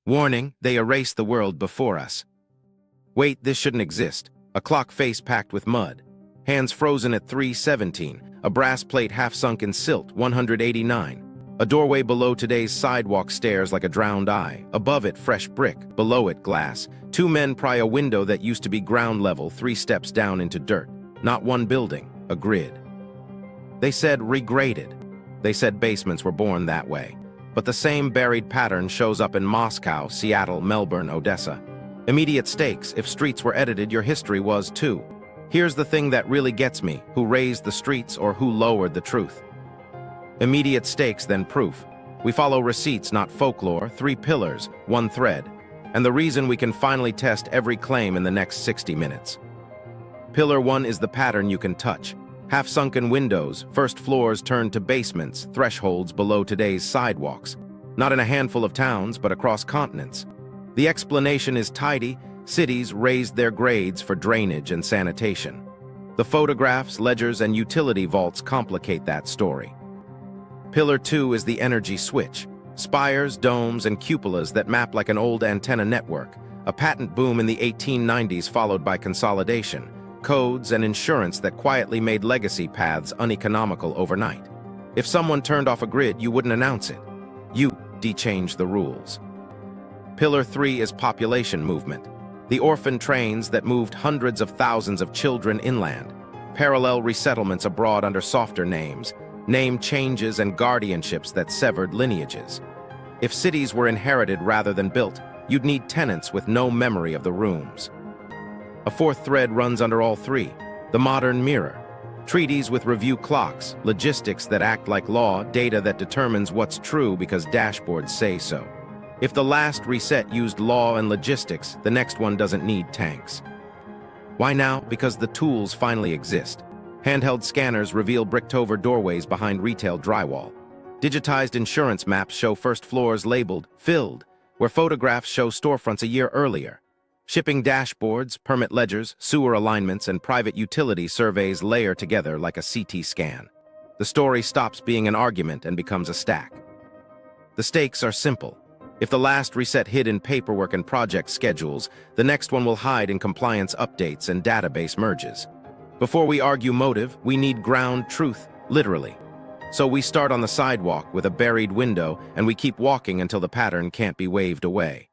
Warning, they erase the world before us. Wait, this shouldn't exist. A clock face packed with mud. Hands frozen at 3:17. A brass plate half sunk in silt, 189. A doorway below today's sidewalk stares like a drowned eye. Above it, fresh brick. Below it, glass. Two men pry a window that used to be ground level 3 steps down into dirt. Not one building, a grid. They said regraded. They said basements were born that way. But the same buried pattern shows up in Moscow, Seattle, Melbourne, Odessa. Immediate stakes. If streets were edited, your history was too. Here's the thing that really gets me: who raised the streets or who lowered the truth? Immediate stakes, then proof. We follow receipts, not folklore. 3 pillars, 1 thread. And the reason we can finally test every claim in the next 60 minutes. Pillar 1 is the pattern you can touch. Half-sunken windows, first floors turned to basements, thresholds below today's sidewalks. Not in a handful of towns, but across continents. The explanation is tidy. Cities raised their grades for drainage and sanitation. The photographs, ledgers, and utility vaults complicate that story. Pillar 2 is the energy switch. Spires, domes, and cupolas that map like an old antenna network. A patent boom in the 1890s followed by consolidation. Codes and insurance that quietly made legacy paths uneconomical overnight. If someone turned off a grid, you wouldn't announce it. You de-changed the rules. Pillar 3 is population movement. The orphan trains that moved hundreds of thousands of children inland. Parallel resettlements abroad under softer names. Name changes and guardianships that severed lineages. If cities were inherited rather than built, you'd need tenants with no memory of the rooms. A 4th thread runs under all 3, the modern mirror. Treaties with review clocks, logistics that act like law, data that determines what's true because dashboards say so. If the last reset used law and logistics, the next one doesn't need tanks. Why now? Because the tools finally exist. Handheld scanners reveal bricked-over doorways behind retail drywall. Digitized insurance maps show first floors labeled filled, where photographs show storefronts a year earlier. Shipping dashboards, permit ledgers, sewer alignments, and private utility surveys layer together like a CT scan. The story stops being an argument and becomes a stack. The stakes are simple. If the last reset hid in paperwork and project schedules, the next one will hide in compliance updates and database merges. Before we argue motive, we need ground truth, literally. So we start on the sidewalk with a buried window, and we keep walking until the pattern can't be waved away.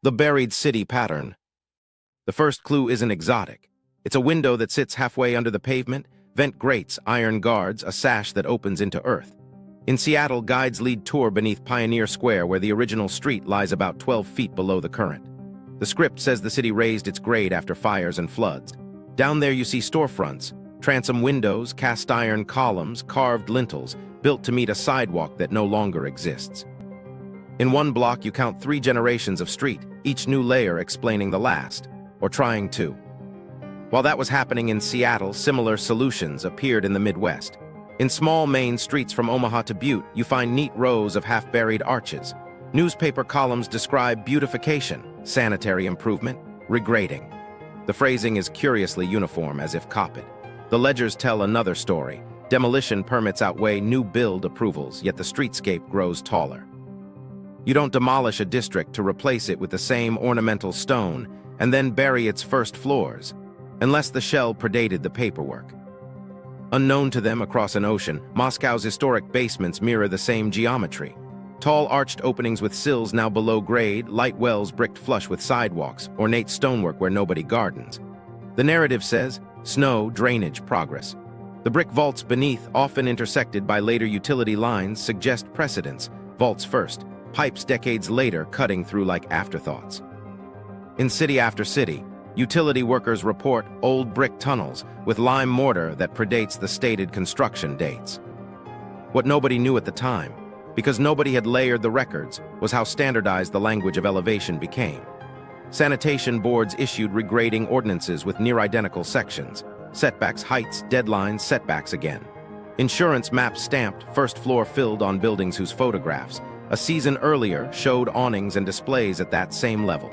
The buried city pattern. The first clue isn't exotic. It's a window that sits halfway under the pavement, vent grates, iron guards, a sash that opens into earth. In Seattle, guides lead tour beneath Pioneer Square, where the original street lies about 12 feet below the current. The script says the city raised its grade after fires and floods. Down there you see storefronts, transom windows, cast iron columns, carved lintels, built to meet a sidewalk that no longer exists. In one block you count 3 generations of street, each new layer explaining the last, or trying to. While that was happening in Seattle, similar solutions appeared in the Midwest. In small main streets from Omaha to Butte, you find neat rows of half-buried arches. Newspaper columns describe beautification, sanitary improvement, regrading. The phrasing is curiously uniform, as if copied. The ledgers tell another story. Demolition permits outweigh new build approvals, yet the streetscape grows taller. You don't demolish a district to replace it with the same ornamental stone and then bury its first floors, unless the shell predated the paperwork. Unknown to them across an ocean, Moscow's historic basements mirror the same geometry. Tall arched openings with sills now below grade, light wells bricked flush with sidewalks, ornate stonework where nobody gardens. The narrative says, snow, drainage, progress. The brick vaults beneath, often intersected by later utility lines, suggest precedence. Vaults first, pipes decades later cutting through like afterthoughts. In city after city, utility workers report old brick tunnels with lime mortar that predates the stated construction dates. What nobody knew at the time, because nobody had layered the records, was how standardized the language of elevation became. Sanitation boards issued regrading ordinances with near-identical sections, setbacks, heights, deadlines, setbacks again. Insurance maps stamped first floor filled on buildings whose photographs, a season earlier, showed awnings and displays at that same level.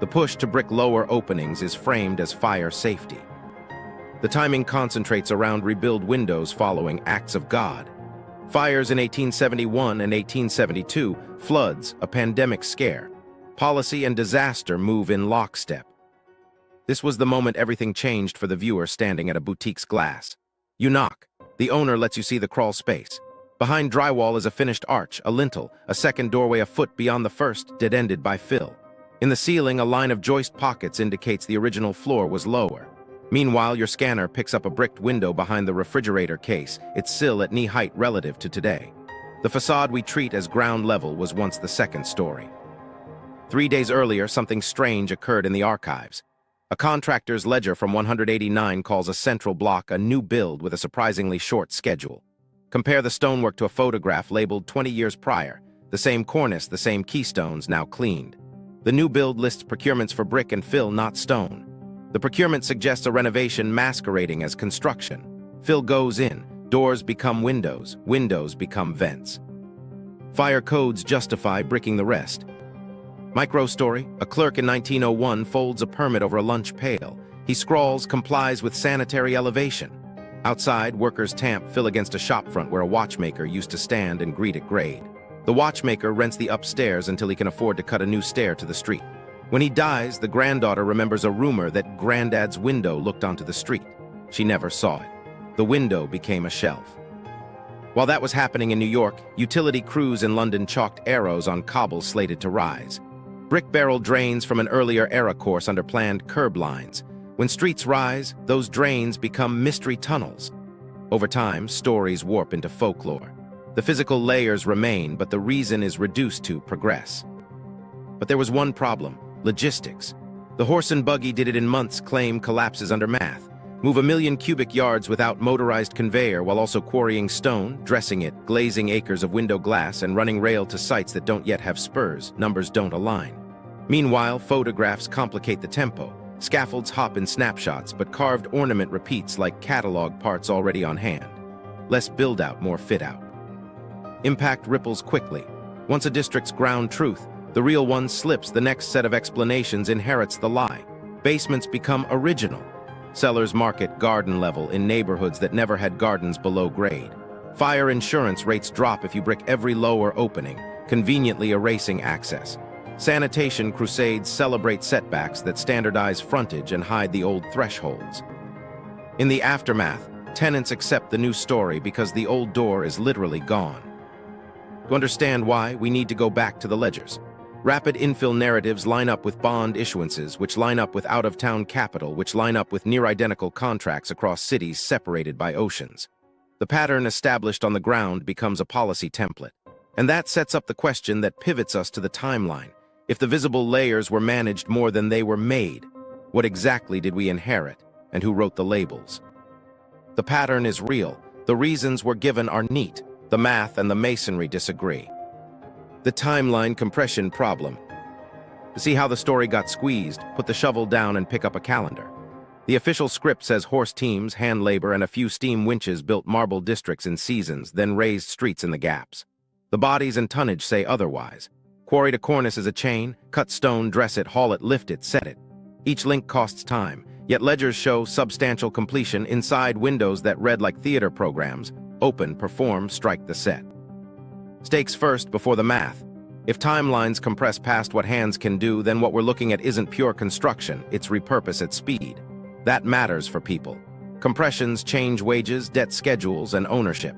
The push to brick lower openings is framed as fire safety. The timing concentrates around rebuild windows following acts of God. Fires in 1871 and 1872, floods, a pandemic scare. Policy and disaster move in lockstep. This was the moment everything changed for the viewer standing at a boutique's glass. You knock. The owner lets you see the crawl space. Behind drywall is a finished arch, a lintel, a second doorway a foot beyond the first, dead-ended by fill. In the ceiling, a line of joist pockets indicates the original floor was lower. Meanwhile, your scanner picks up a bricked window behind the refrigerator case, its sill at knee height relative to today. The facade we treat as ground level was once the second story. 3 days earlier, something strange occurred in the archives. A contractor's ledger from 189 calls a central block a new build with a surprisingly short schedule. Compare the stonework to a photograph labeled 20 years prior. The same cornice, the same keystones, now cleaned. The new build lists procurements for brick and fill, not stone. The procurement suggests a renovation masquerading as construction. Fill goes in, doors become windows, windows become vents. Fire codes justify bricking the rest. Micro story, a clerk in 1901 folds a permit over a lunch pail. He scrawls, complies with sanitary elevation. Outside, workers tamp fill against a shopfront where a watchmaker used to stand and greet at grade. The watchmaker rents the upstairs until he can afford to cut a new stair to the street. When he dies, the granddaughter remembers a rumor that Granddad's window looked onto the street. She never saw it. The window became a shelf. While that was happening in New York, utility crews in London chalked arrows on cobbles slated to rise. Brick barrel drains from an earlier era course under planned curb lines. When streets rise, those drains become mystery tunnels. Over time, stories warp into folklore. The physical layers remain, but the reason is reduced to progress. But there was one problem: logistics. The horse and buggy did it in months, claim collapses under math. Move 1 million cubic yards without motorized conveyor while also quarrying stone, dressing it, glazing acres of window glass, and running rail to sites that don't yet have spurs. Numbers don't align. Meanwhile, photographs complicate the tempo. Scaffolds hop in snapshots, but carved ornament repeats like catalog parts already on hand. Less build-out, more fit-out. Impact ripples quickly. Once a district's ground truth, the real one slips, the next set of explanations inherits the lie. Basements become original. Sellers market garden level in neighborhoods that never had gardens below grade. Fire insurance rates drop if you brick every lower opening, conveniently erasing access. Sanitation crusades celebrate setbacks that standardize frontage and hide the old thresholds. In the aftermath, tenants accept the new story because the old door is literally gone. To understand why, we need to go back to the ledgers. Rapid infill narratives line up with bond issuances, which line up with out-of-town capital, which line up with near-identical contracts across cities separated by oceans. The pattern established on the ground becomes a policy template. And that sets up the question that pivots us to the timeline. If the visible layers were managed more than they were made, what exactly did we inherit, and who wrote the labels? The pattern is real. The reasons we're given are neat. The math and the masonry disagree. The timeline compression problem. To see how the story got squeezed, put the shovel down and pick up a calendar. The official script says horse teams, hand labor, and a few steam winches built marble districts in seasons, then raised streets in the gaps. The bodies and tonnage say otherwise. Quarry to cornice is a chain, cut stone, dress it, haul it, lift it, set it. Each link costs time, yet ledgers show substantial completion inside windows that read like theater programs: open, perform, strike the set. Stakes first before the math. If timelines compress past what hands can do, then what we're looking at isn't pure construction, it's repurpose at speed. That matters for people. Compressions change wages, debt schedules, and ownership.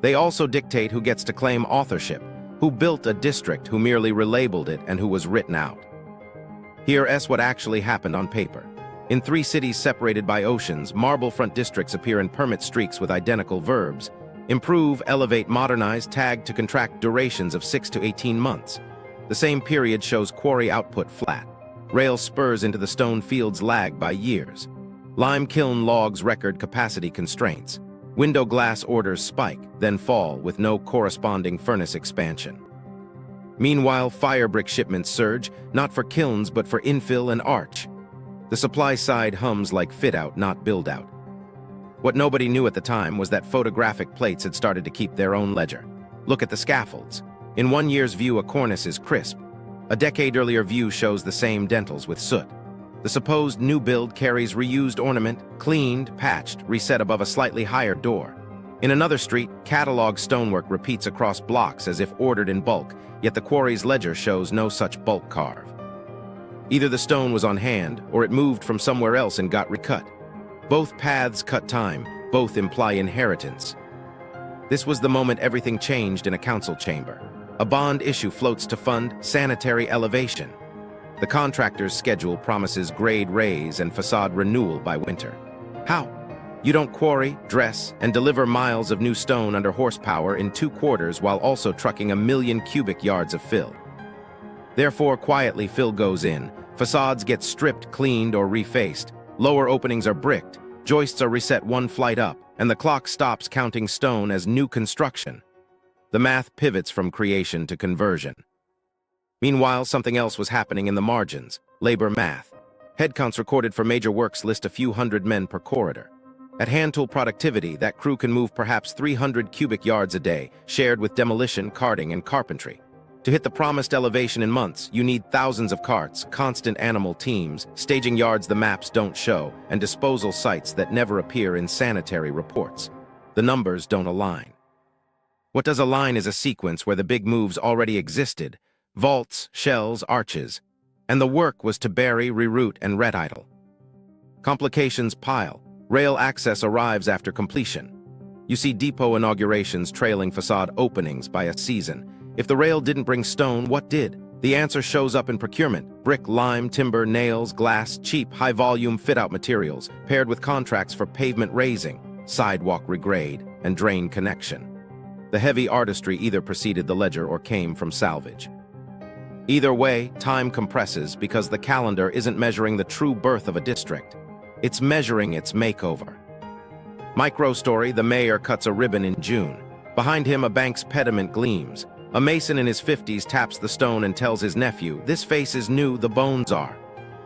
They also dictate who gets to claim authorship, who built a district, who merely relabeled it, and who was written out. Here's what actually happened on paper. In 3 cities separated by oceans, marble front districts appear in permit streaks with identical verbs: improve, elevate, modernize, tag to contract durations of 6 to 18 months. The same period shows quarry output flat. Rail spurs into the stone fields lag by years. Lime kiln logs record capacity constraints. Window glass orders spike, then fall with no corresponding furnace expansion. Meanwhile, fire brick shipments surge, not for kilns but for infill and arch. The supply side hums like fit-out, not build-out. What nobody knew at the time was that photographic plates had started to keep their own ledger. Look at the scaffolds. In 1 year's view, a cornice is crisp. A decade earlier view shows the same dentils with soot. The supposed new build carries reused ornament, cleaned, patched, reset above a slightly higher door. In another street, catalog stonework repeats across blocks as if ordered in bulk, yet the quarry's ledger shows no such bulk carve. Either the stone was on hand, or it moved from somewhere else and got recut. Both paths cut time, both imply inheritance. This was the moment everything changed in a council chamber. A bond issue floats to fund sanitary elevation. The contractor's schedule promises grade raise and facade renewal by winter. How? You don't quarry, dress, and deliver miles of new stone under horsepower in 2 quarters while also trucking 1 million cubic yards of fill. Therefore, quietly fill goes in, facades get stripped, cleaned, or refaced, lower openings are bricked, joists are reset 1 flight up, and the clock stops counting stone as new construction. The math pivots from creation to conversion. Meanwhile, something else was happening in the margins: labor math. Headcounts recorded for major works list a few hundred men per corridor. At hand tool productivity, that crew can move perhaps 300 cubic yards a day, shared with demolition, carting, and carpentry. To hit the promised elevation in months, you need thousands of carts, constant animal teams, staging yards the maps don't show, and disposal sites that never appear in sanitary reports. The numbers don't align. What does align is a sequence where the big moves already existed: vaults, shells, arches. And the work was to bury, reroute, and red-idle. Complications pile. Rail access arrives after completion. You see depot inaugurations trailing facade openings by a season. If the rail didn't bring stone, what did? The answer shows up in procurement: brick, lime, timber, nails, glass, cheap, high-volume fit-out materials, paired with contracts for pavement raising, sidewalk regrade, and drain connection. The heavy artistry either preceded the ledger or came from salvage. Either way, time compresses because the calendar isn't measuring the true birth of a district. It's measuring its makeover. Micro story: the mayor cuts a ribbon in June. Behind him, a bank's pediment gleams. A mason in his 50s taps the stone and tells his nephew, "This face is new, the bones are."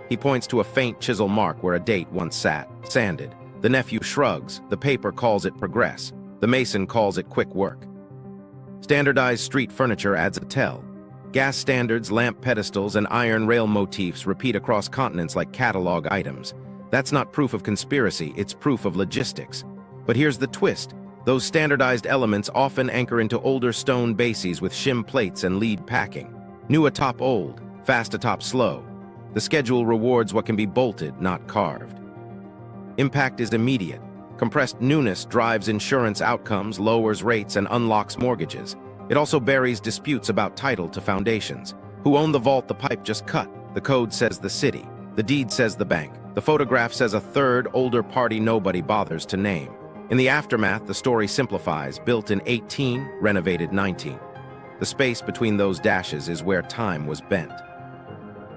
He points to a faint chisel mark where a date once sat, sanded. The nephew shrugs. The paper calls it progress. The mason calls it quick work. Standardized street furniture adds a tell. Gas standards, lamp pedestals, and iron rail motifs repeat across continents like catalog items. That's not proof of conspiracy, it's proof of logistics. But here's the twist: those standardized elements often anchor into older stone bases with shim plates and lead packing. New atop old, fast atop slow. The schedule rewards what can be bolted, not carved. Impact is immediate. Compressed newness drives insurance outcomes, lowers rates, and unlocks mortgages. It also buries disputes about title to foundations. Who owned the vault the pipe just cut? The code says the city. The deed says the bank. The photograph says a third, older party nobody bothers to name. In the aftermath, the story simplifies: built in 18, renovated 19. The space between those dashes is where time was bent.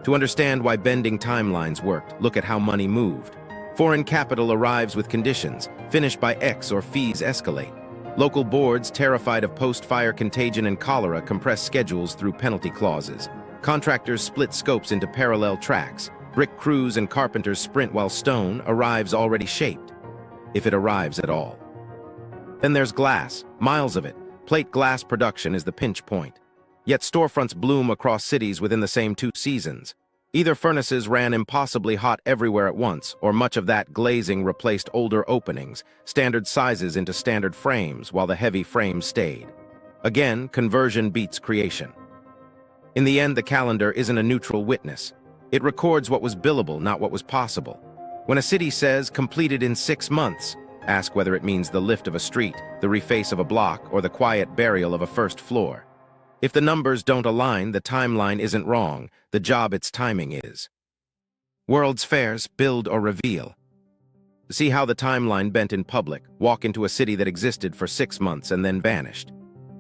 To understand why bending timelines worked, look at how money moved. Foreign capital arrives with conditions: finished by X or fees escalate. Local boards, terrified of post-fire contagion and cholera, compress schedules through penalty clauses. Contractors split scopes into parallel tracks. Brick crews and carpenters sprint while stone arrives already shaped, if it arrives at all. Then there's glass, miles of it. Plate glass production is the pinch point. Yet storefronts bloom across cities within the same 2 seasons. Either furnaces ran impossibly hot everywhere at once, or much of that glazing replaced older openings, standard sizes into standard frames, while the heavy frames stayed. Again, conversion beats creation. In the end, the calendar isn't a neutral witness. It records what was billable, not what was possible. When a city says completed in 6 months, ask whether it means the lift of a street, the reface of a block, or the quiet burial of a first floor. If the numbers don't align, the timeline isn't wrong, the job its timing is. World's fairs, build or reveal. See how the timeline bent in public: walk into a city that existed for 6 months and then vanished.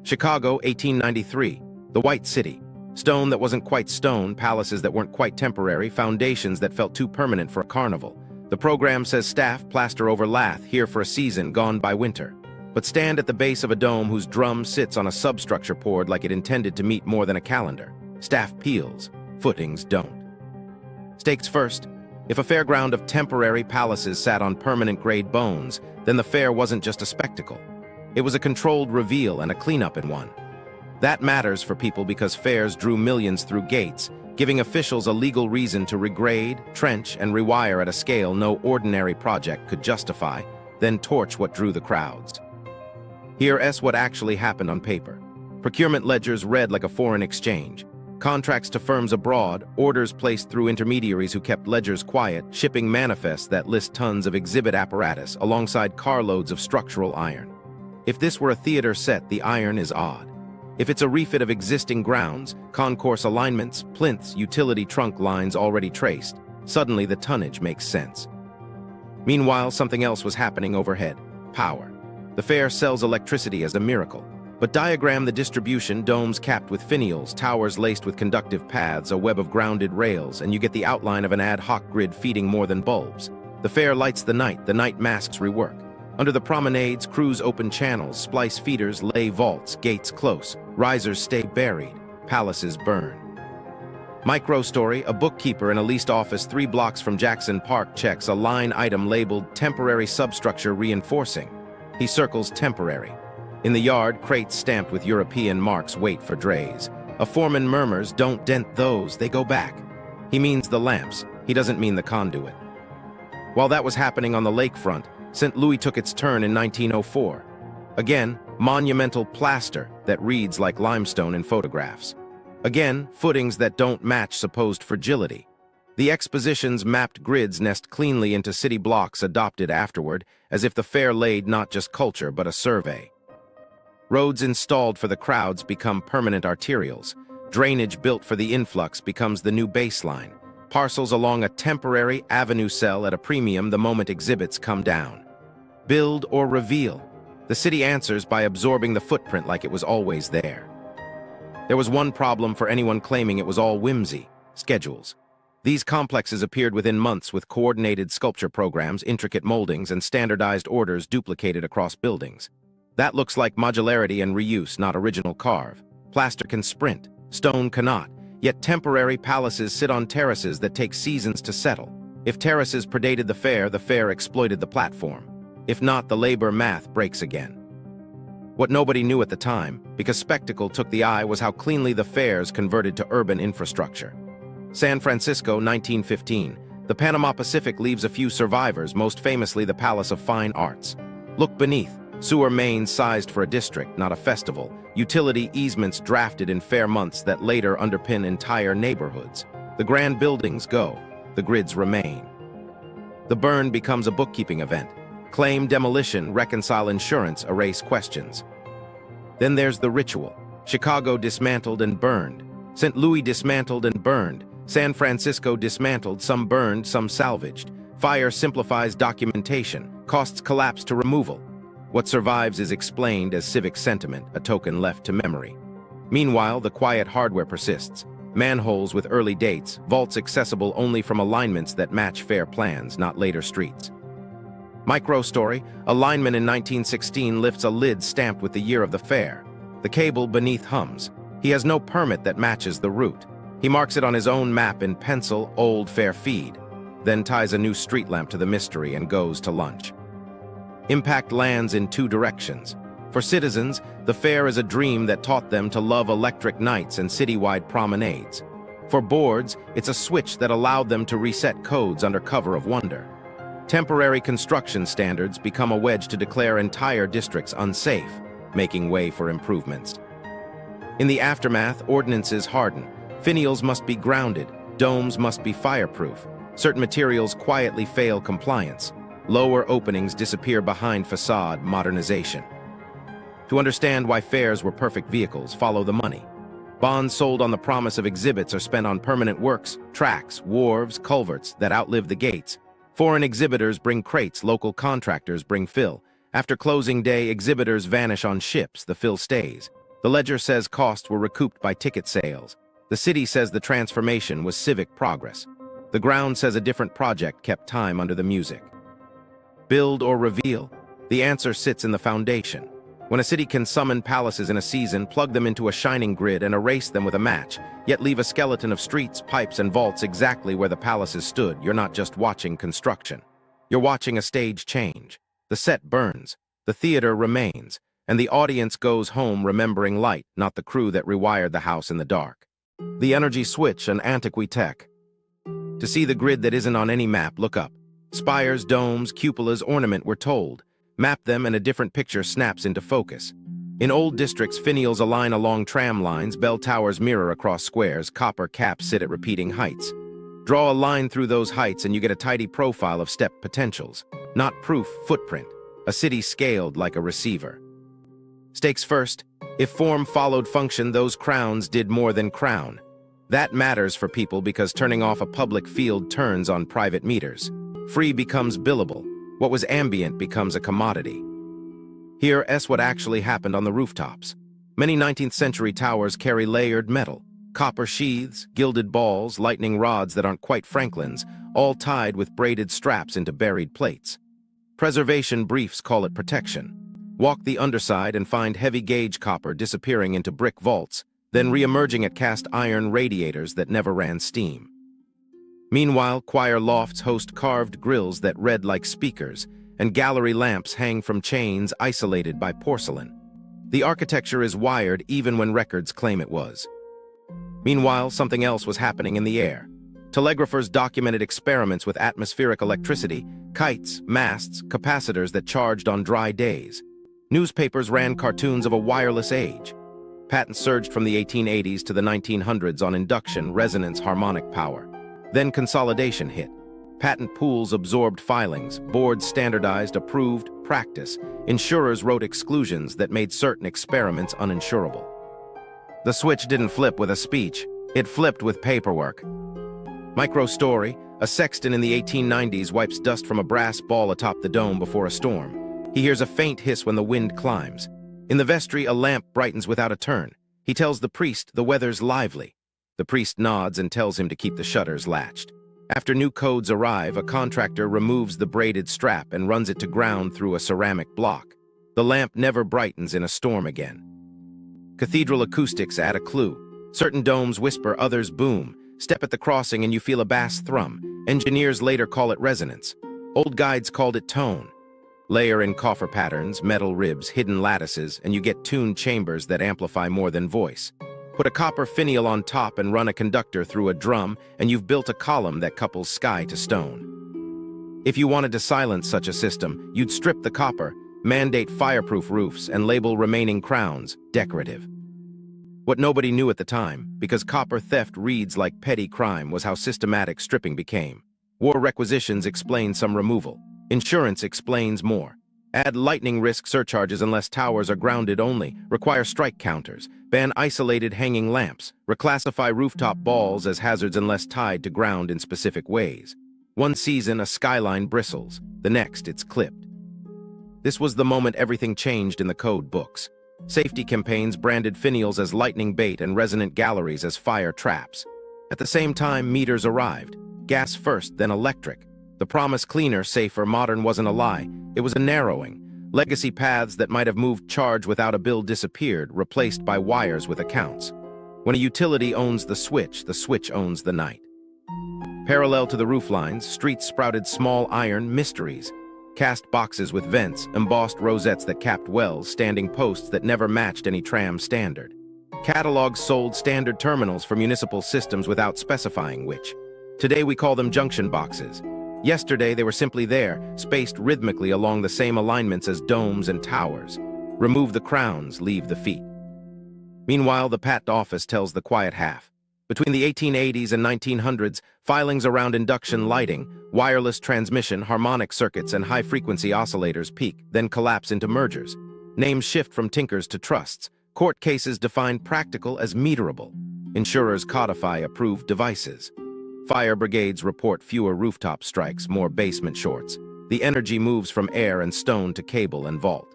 Chicago, 1893, the White City. Stone that wasn't quite stone, palaces that weren't quite temporary, foundations that felt too permanent for a carnival. The program says staff plaster over lath, here for a season, gone by winter. But stand at the base of a dome whose drum sits on a substructure poured like it intended to meet more than a calendar. Staff peels, footings don't. Stakes first. If a fairground of temporary palaces sat on permanent grade bones, then the fair wasn't just a spectacle. It was a controlled reveal and a cleanup in one. That matters for people because fairs drew millions through gates, giving officials a legal reason to regrade, trench, and rewire at a scale no ordinary project could justify, then torch what drew the crowds. Here's what actually happened on paper. Procurement ledgers read like a foreign exchange. Contracts to firms abroad, orders placed through intermediaries who kept ledgers quiet, shipping manifests that list tons of exhibit apparatus alongside carloads of structural iron. If this were a theater set, the iron is odd. If it's a refit of existing grounds, concourse alignments, plinths, utility trunk lines already traced, suddenly the tonnage makes sense. Meanwhile, something else was happening overhead: power. The fair sells electricity as a miracle. But diagram the distribution: domes capped with finials, towers laced with conductive paths, a web of grounded rails, and you get the outline of an ad hoc grid feeding more than bulbs. The fair lights the night masks rework. Under the promenades, crews open channels, splice feeders, lay vaults, gates close, risers stay buried, palaces burn. Micro-story: a bookkeeper in a leased office 3 blocks from Jackson Park checks a line item labeled temporary substructure reinforcing. He circles temporary. In the yard, crates stamped with European marks wait for drays. A foreman murmurs, "Don't dent those, they go back." He means the lamps, he doesn't mean the conduit. While that was happening on the lakefront, St. Louis took its turn in 1904. Again, monumental plaster that reads like limestone in photographs. Again, footings that don't match supposed fragility. The exposition's mapped grids nest cleanly into city blocks adopted afterward, as if the fair laid not just culture but a survey. Roads installed for the crowds become permanent arterials. Drainage built for the influx becomes the new baseline. Parcels along a temporary avenue sell at a premium the moment exhibits come down. Build or reveal? The city answers by absorbing the footprint like it was always there. There was one problem for anyone claiming it was all whimsy: schedules. These complexes appeared within months with coordinated sculpture programs, intricate moldings, and standardized orders duplicated across buildings. That looks like modularity and reuse, not original carve. Plaster can sprint, stone cannot, yet temporary palaces sit on terraces that take seasons to settle. If terraces predated the fair exploited the platform. If not, the labor math breaks again. What nobody knew at the time, because spectacle took the eye, was how cleanly the fairs converted to urban infrastructure. San Francisco, 1915. The Panama Pacific leaves a few survivors, most famously the Palace of Fine Arts. Look beneath. Sewer mains sized for a district, not a festival. Utility easements drafted in fair months that later underpin entire neighborhoods. The grand buildings go, the grids remain. The burn becomes a bookkeeping event. Claim demolition, reconcile insurance, erase questions. Then there's the ritual. Chicago dismantled and burned. St. Louis dismantled and burned. San Francisco dismantled, some burned, some salvaged. Fire simplifies documentation. Costs collapse to removal. What survives is explained as civic sentiment, a token left to memory. Meanwhile, the quiet hardware persists. Manholes with early dates, vaults accessible only from alignments that match fair plans, not later streets. Micro-story: a lineman in 1916 lifts a lid stamped with the year of the fair. The cable beneath hums. He has no permit that matches the route. He marks it on his own map in pencil, "Old Fair Feed," then ties a new street lamp to the mystery and goes to lunch. Impact lands in 2 directions. For citizens, the fair is a dream that taught them to love electric nights and citywide promenades. For boards, it's a switch that allowed them to reset codes under cover of wonder. Temporary construction standards become a wedge to declare entire districts unsafe, making way for improvements. In the aftermath, ordinances harden. Finials must be grounded, domes must be fireproof. Certain materials quietly fail compliance. Lower openings disappear behind facade modernization. To understand why fairs were perfect vehicles, follow the money. Bonds sold on the promise of exhibits are spent on permanent works, tracks, wharves, culverts that outlive the gates. Foreign exhibitors bring crates, local contractors bring fill. After closing day, exhibitors vanish on ships, the fill stays. The ledger says costs were recouped by ticket sales. The city says the transformation was civic progress. The ground says a different project kept time under the music. Build or reveal? The answer sits in the foundation. When a city can summon palaces in a season, plug them into a shining grid and erase them with a match, yet leave a skeleton of streets, pipes, and vaults exactly where the palaces stood, you're not just watching construction. You're watching a stage change. The set burns, the theater remains, and the audience goes home remembering light, not the crew that rewired the house in the dark. The energy switch and Antiqui-tech. To see the grid that isn't on any map, look up. Spires, domes, cupolas, ornament, we're told. Map them and a different picture snaps into focus. In old districts, finials align along tram lines, bell towers mirror across squares, copper caps sit at repeating heights. Draw a line through those heights and you get a tidy profile of step potentials. Not proof, footprint. A city scaled like a receiver. Stakes first. If form followed function, those crowns did more than crown. That matters for people because turning off a public field turns on private meters. Free becomes billable. What was ambient becomes a commodity. Here's what actually happened on the rooftops. Many 19th century towers carry layered metal. Copper sheaths, gilded balls, lightning rods that aren't quite Franklin's, all tied with braided straps into buried plates. Preservation briefs call it protection. Walk the underside and find heavy gauge copper disappearing into brick vaults, then re-emerging at cast iron radiators that never ran steam. Meanwhile, choir lofts host carved grills that read like speakers, and gallery lamps hang from chains isolated by porcelain. The architecture is wired even when records claim it was. Meanwhile, something else was happening in the air. Telegraphers documented experiments with atmospheric electricity, kites, masts, capacitors that charged on dry days. Newspapers ran cartoons of a wireless age. Patents surged from the 1880s to the 1900s on induction, resonance, harmonic power. Then consolidation hit. Patent pools absorbed filings, boards standardized, approved, practice. Insurers wrote exclusions that made certain experiments uninsurable. The switch didn't flip with a speech, it flipped with paperwork. Micro story, a sexton in the 1890s wipes dust from a brass ball atop the dome before a storm. He hears a faint hiss when the wind climbs. In the vestry, a lamp brightens without a turn. He tells the priest the weather's lively. The priest nods and tells him to keep the shutters latched. After new codes arrive, a contractor removes the braided strap and runs it to ground through a ceramic block. The lamp never brightens in a storm again. Cathedral acoustics add a clue. Certain domes whisper, others boom. Step at the crossing and you feel a bass thrum. Engineers later call it resonance. Old guides called it tone. Layer in coffer patterns, metal ribs, hidden lattices, and you get tuned chambers that amplify more than voice. Put a copper finial on top and run a conductor through a drum, and you've built a column that couples sky to stone. If you wanted to silence such a system, you'd strip the copper, mandate fireproof roofs, and label remaining crowns decorative. What nobody knew at the time, because copper theft reads like petty crime, was how systematic stripping became. War requisitions explain some removal. Insurance explains more. Add lightning risk surcharges unless towers are grounded only, require strike counters, ban isolated hanging lamps, reclassify rooftop balls as hazards unless tied to ground in specific ways. One season, a skyline bristles. The next, it's clipped. This was the moment everything changed in the code books. Safety campaigns branded finials as lightning bait and resonant galleries as fire traps. At the same time, meters arrived. Gas first, then electric. The promise cleaner, safer, modern wasn't a lie. It was a narrowing. Legacy paths that might have moved charge without a bill disappeared, replaced by wires with accounts. When a utility owns the switch owns the night. Parallel to the rooflines, streets sprouted small iron mysteries. Cast boxes with vents, embossed rosettes that capped wells, standing posts that never matched any tram standard. Catalogs sold standard terminals for municipal systems without specifying which. Today we call them junction boxes. Yesterday, they were simply there, spaced rhythmically along the same alignments as domes and towers. Remove the crowns, leave the feet. Meanwhile, the patent office tells the quiet half. Between the 1880s and 1900s, filings around induction lighting, wireless transmission, harmonic circuits, and high-frequency oscillators peak, then collapse into mergers. Names shift from tinkers to trusts. Court cases define practical as meterable. Insurers codify approved devices. Fire brigades report fewer rooftop strikes, more basement shorts. The energy moves from air and stone to cable and vault.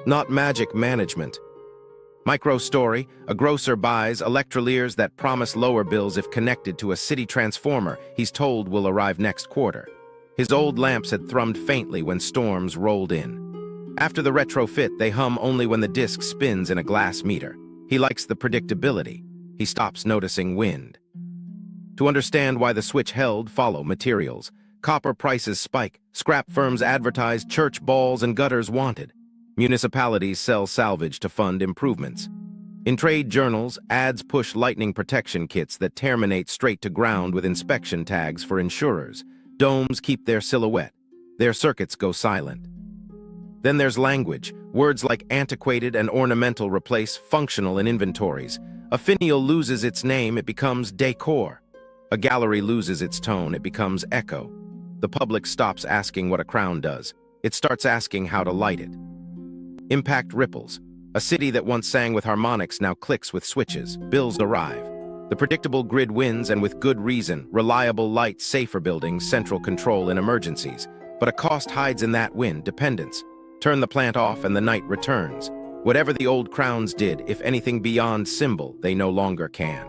Not magic management. Micro story, a grocer buys electroliers that promise lower bills if connected to a city transformer he's told will arrive next quarter. His old lamps had thrummed faintly when storms rolled in. After the retrofit, they hum only when the disc spins in a glass meter. He likes the predictability. He stops noticing wind. To understand why the switch held, follow materials. Copper prices spike. Scrap firms advertise church balls and gutters wanted. Municipalities sell salvage to fund improvements. In trade journals, ads push lightning protection kits that terminate straight to ground with inspection tags for insurers. Domes keep their silhouette. Their circuits go silent. Then there's language. Words like antiquated and ornamental replace functional in inventories. A finial loses its name, it becomes decor. A gallery loses its tone, it becomes echo. The public stops asking what a crown does. It starts asking how to light it. Impact ripples. A city that once sang with harmonics now clicks with switches. Bills arrive. The predictable grid wins, and with good reason. Reliable light, safer buildings, central control in emergencies. But a cost hides in that win, dependence. Turn the plant off and the night returns. Whatever the old crowns did, if anything beyond symbol, they no longer can.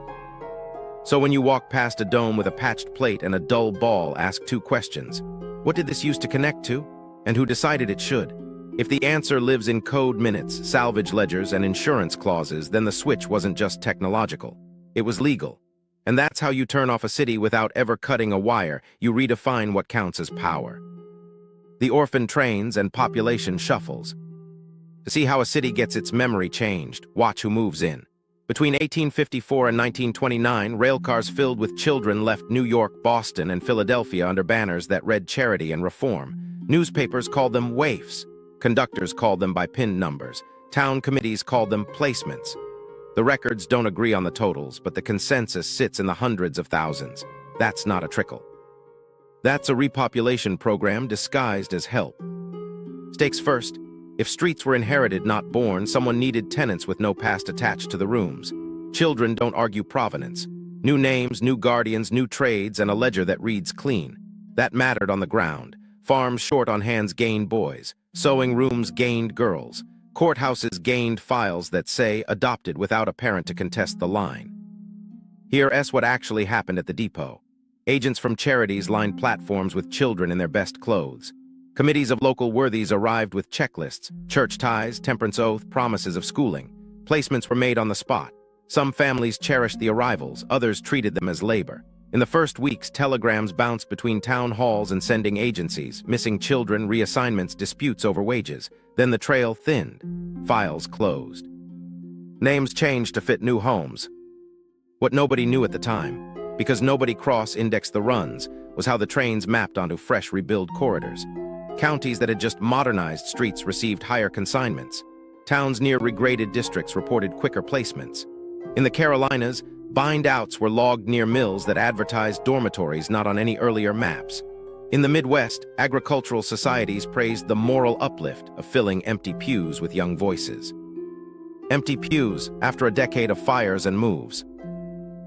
So when you walk past a dome with a patched plate and a dull ball, ask two questions. What did this used to connect to? And who decided it should? If the answer lives in code minutes, salvage ledgers, and insurance clauses, then the switch wasn't just technological. It was legal. And that's how you turn off a city without ever cutting a wire. You redefine what counts as power. The Orphan Trains and population shuffles. To see how a city gets its memory changed, watch who moves in. Between 1854 and 1929, railcars filled with children left New York, Boston, and Philadelphia under banners that read charity and reform. Newspapers called them waifs. Conductors called them by PIN numbers. Town committees called them placements. The records don't agree on the totals, but the consensus sits in the hundreds of thousands. That's not a trickle. That's a repopulation program disguised as help. Stakes first. If streets were inherited, not born, someone needed tenants with no past attached to the rooms. Children don't argue provenance. New names, new guardians, new trades, and a ledger that reads clean. That mattered on the ground. Farms short on hands gained boys. Sewing rooms gained girls. Courthouses gained files that say adopted without a parent to contest the line. Here's what actually happened at the depot. Agents from charities lined platforms with children in their best clothes. Committees of local worthies arrived with checklists, church ties, temperance oath, promises of schooling. Placements were made on the spot. Some families cherished the arrivals, others treated them as labor. In the first weeks, telegrams bounced between town halls and sending agencies, missing children, reassignments, disputes over wages. Then the trail thinned. Files closed. Names changed to fit new homes. What nobody knew at the time, because nobody cross-indexed the runs, was how the trains mapped onto fresh rebuild corridors. Counties that had just modernized streets received higher consignments. Towns near regraded districts reported quicker placements. In the Carolinas, bind-outs were logged near mills that advertised dormitories not on any earlier maps. In the Midwest, agricultural societies praised the moral uplift of filling empty pews with young voices. Empty pews after a decade of fires and moves.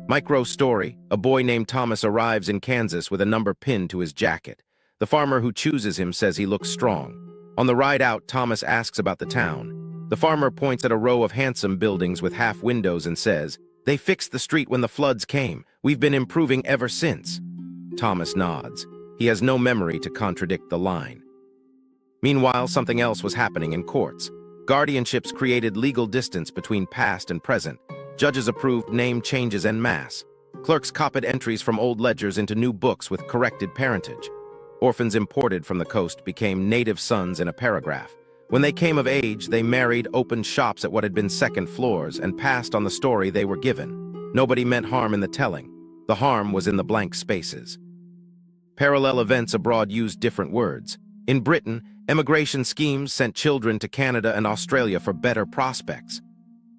Micro story, a boy named Thomas arrives in Kansas with a number pinned to his jacket. The farmer who chooses him says he looks strong. On the ride out, Thomas asks about the town. The farmer points at a row of handsome buildings with half windows and says, "They fixed the street when the floods came. We've been improving ever since." Thomas nods. He has no memory to contradict the line. Meanwhile, something else was happening in courts. Guardianships created legal distance between past and present. Judges approved name changes en masse. Clerks copied entries from old ledgers into new books with corrected parentage. Orphans imported from the coast became native sons in a paragraph. When they came of age, they married, opened shops at what had been second floors, and passed on the story they were given. Nobody meant harm in the telling. The harm was in the blank spaces. Parallel events abroad used different words. In Britain, emigration schemes sent children to Canada and Australia for better prospects.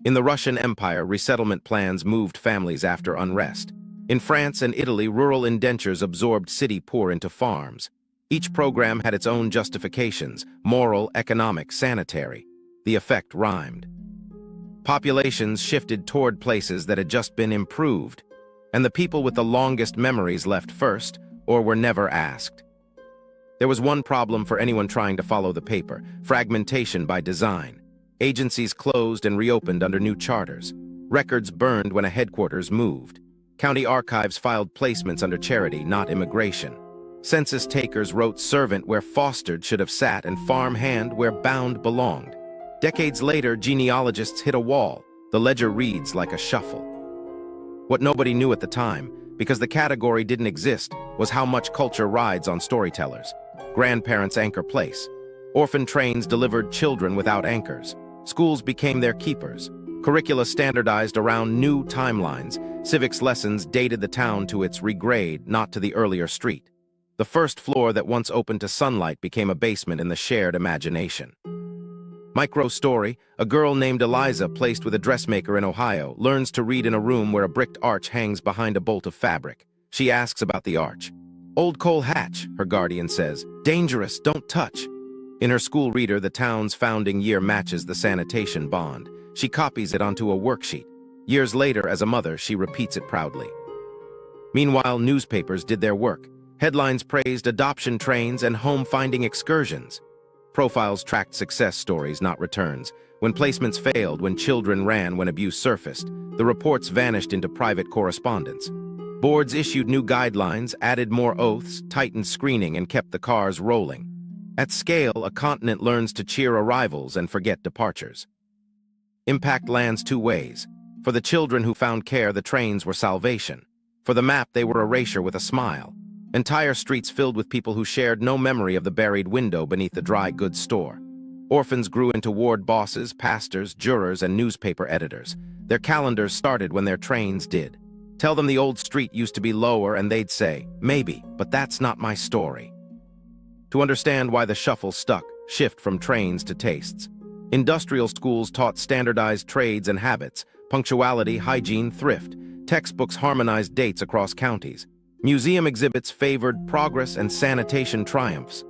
In the Russian Empire, resettlement plans moved families after unrest. In France and Italy, rural indentures absorbed city poor into farms. Each program had its own justifications, moral, economic, sanitary. The effect rhymed. Populations shifted toward places that had just been improved, and the people with the longest memories left first, or were never asked. There was one problem for anyone trying to follow the paper: fragmentation by design. Agencies closed and reopened under new charters. Records burned when a headquarters moved. County archives filed placements under charity, not immigration. Census takers wrote servant where fostered should have sat and farm hand where bound belonged. Decades later, genealogists hit a wall. The ledger reads like a shuffle. What nobody knew at the time, because the category didn't exist, was how much culture rides on storytellers. Grandparents anchor place. Orphan trains delivered children without anchors. Schools became their keepers. Curricula standardized around new timelines. Civics lessons dated the town to its regrade, not to the earlier street. The first floor that once opened to sunlight became a basement in the shared imagination. Micro story, a girl named Eliza, placed with a dressmaker in Ohio, learns to read in a room where a bricked arch hangs behind a bolt of fabric. She asks about the arch. "Old coal hatch," her guardian says. "Dangerous, don't touch." In her school reader, the town's founding year matches the sanitation bond. She copies it onto a worksheet. Years later, as a mother, she repeats it proudly. Meanwhile, newspapers did their work. Headlines praised adoption trains and home-finding excursions. Profiles tracked success stories, not returns. When placements failed, when children ran, when abuse surfaced, the reports vanished into private correspondence. Boards issued new guidelines, added more oaths, tightened screening, and kept the cars rolling. At scale, a continent learns to cheer arrivals and forget departures. Impact lands two ways. For the children who found care, the trains were salvation. For the map, they were erasure with a smile. Entire streets filled with people who shared no memory of the buried window beneath the dry goods store. Orphans grew into ward bosses, pastors, jurors, and newspaper editors. Their calendars started when their trains did. Tell them the old street used to be lower and they'd say, "Maybe, but that's not my story." To understand why the shuffle stuck, shift from trains to tastes. Industrial schools taught standardized trades and habits, punctuality, hygiene, thrift. Textbooks harmonized dates across counties. Museum exhibits favored progress and sanitation triumphs.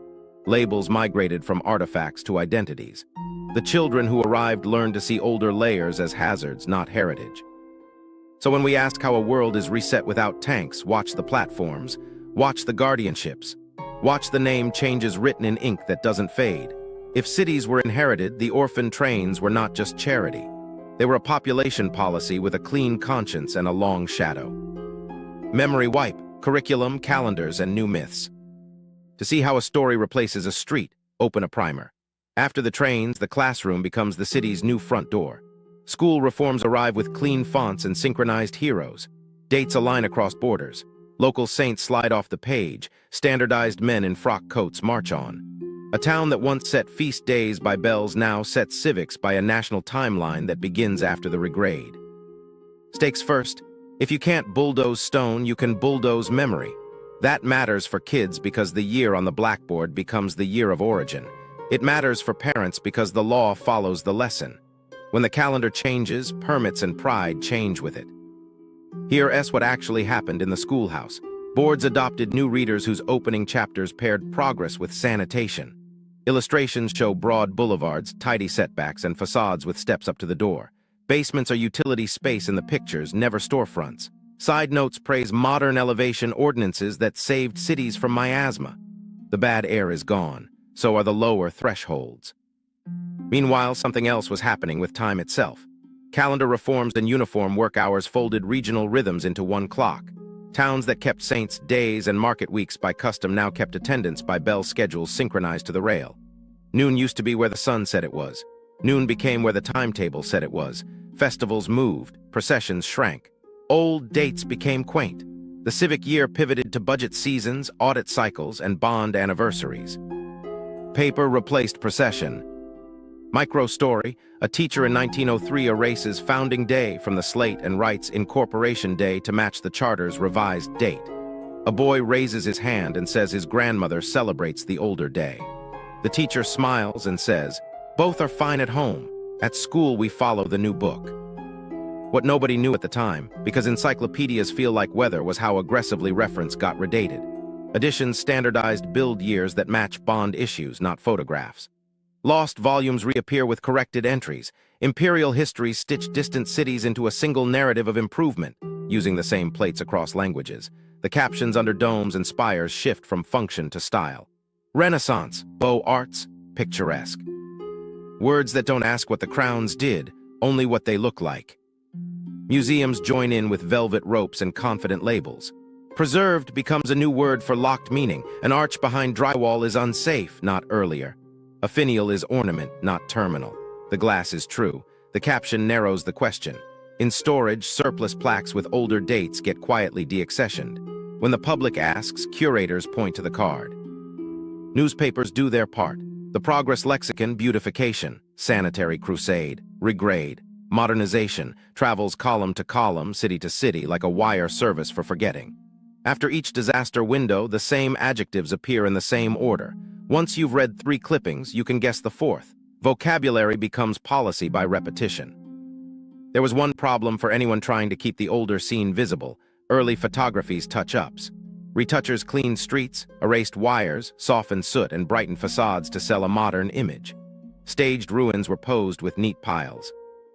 Labels migrated from artifacts to identities. The children who arrived learned to see older layers as hazards, not heritage. So when we ask how a world is reset without tanks, watch the platforms, watch the guardianships, watch the name changes written in ink that doesn't fade. If cities were inherited, the orphan trains were not just charity. They were a population policy with a clean conscience and a long shadow. Memory wipe, curriculum, calendars, and new myths. To see how a story replaces a street, open a primer. After the trains, the classroom becomes the city's new front door. School reforms arrive with clean fonts and synchronized heroes. Dates align across borders. Local saints slide off the page. Standardized men in frock coats march on. A town that once set feast days by bells now sets civics by a national timeline that begins after the regrade. Stakes first. If you can't bulldoze stone, you can bulldoze memory. That matters for kids because the year on the blackboard becomes the year of origin. It matters for parents because the law follows the lesson. When the calendar changes, permits and pride change with it. Here's what actually happened in the schoolhouse. Boards adopted new readers whose opening chapters paired progress with sanitation. Illustrations show broad boulevards, tidy setbacks, and facades with steps up to the door. Basements are utility space in the pictures, never storefronts. Side notes praise modern elevation ordinances that saved cities from miasma. The bad air is gone, so are the lower thresholds. Meanwhile, something else was happening with time itself. Calendar reforms and uniform work hours folded regional rhythms into one clock. Towns that kept saints' days and market weeks by custom now kept attendance by bell schedules synchronized to the rail. Noon used to be where the sun said it was. Noon became where the timetable said it was. Festivals moved, processions shrank. Old dates became quaint. The civic year pivoted to budget seasons, audit cycles, and bond anniversaries. Paper replaced procession. Micro story, a teacher in 1903 erases founding day from the slate and writes incorporation day to match the charter's revised date. A boy raises his hand and says his grandmother celebrates the older day. The teacher smiles and says, "Both are fine at home. At school, we follow the new book." What nobody knew at the time, because encyclopedias feel like weather, was how aggressively reference got redated. Editions standardized build years that match bond issues, not photographs. Lost volumes reappear with corrected entries. Imperial histories stitch distant cities into a single narrative of improvement, using the same plates across languages. The captions under domes and spires shift from function to style. Renaissance, beaux arts, picturesque. Words that don't ask what the crowns did, only what they look like. Museums join in with velvet ropes and confident labels. Preserved becomes a new word for locked meaning. An arch behind drywall is unsafe, not earlier. A finial is ornament, not terminal. The glass is true. The caption narrows the question. In storage, surplus plaques with older dates get quietly deaccessioned. When the public asks, curators point to the card. Newspapers do their part. The progress lexicon, beautification, sanitary crusade, regrade, modernization, travels column to column, city to city, like a wire service for forgetting. After each disaster window, the same adjectives appear in the same order. Once you've read 3 clippings, you can guess the 4th. Vocabulary becomes policy by repetition. There was one problem for anyone trying to keep the older scene visible: early photography's touch-ups. Retouchers cleaned streets, erased wires, softened soot, and brightened facades to sell a modern image. Staged ruins were posed with neat piles.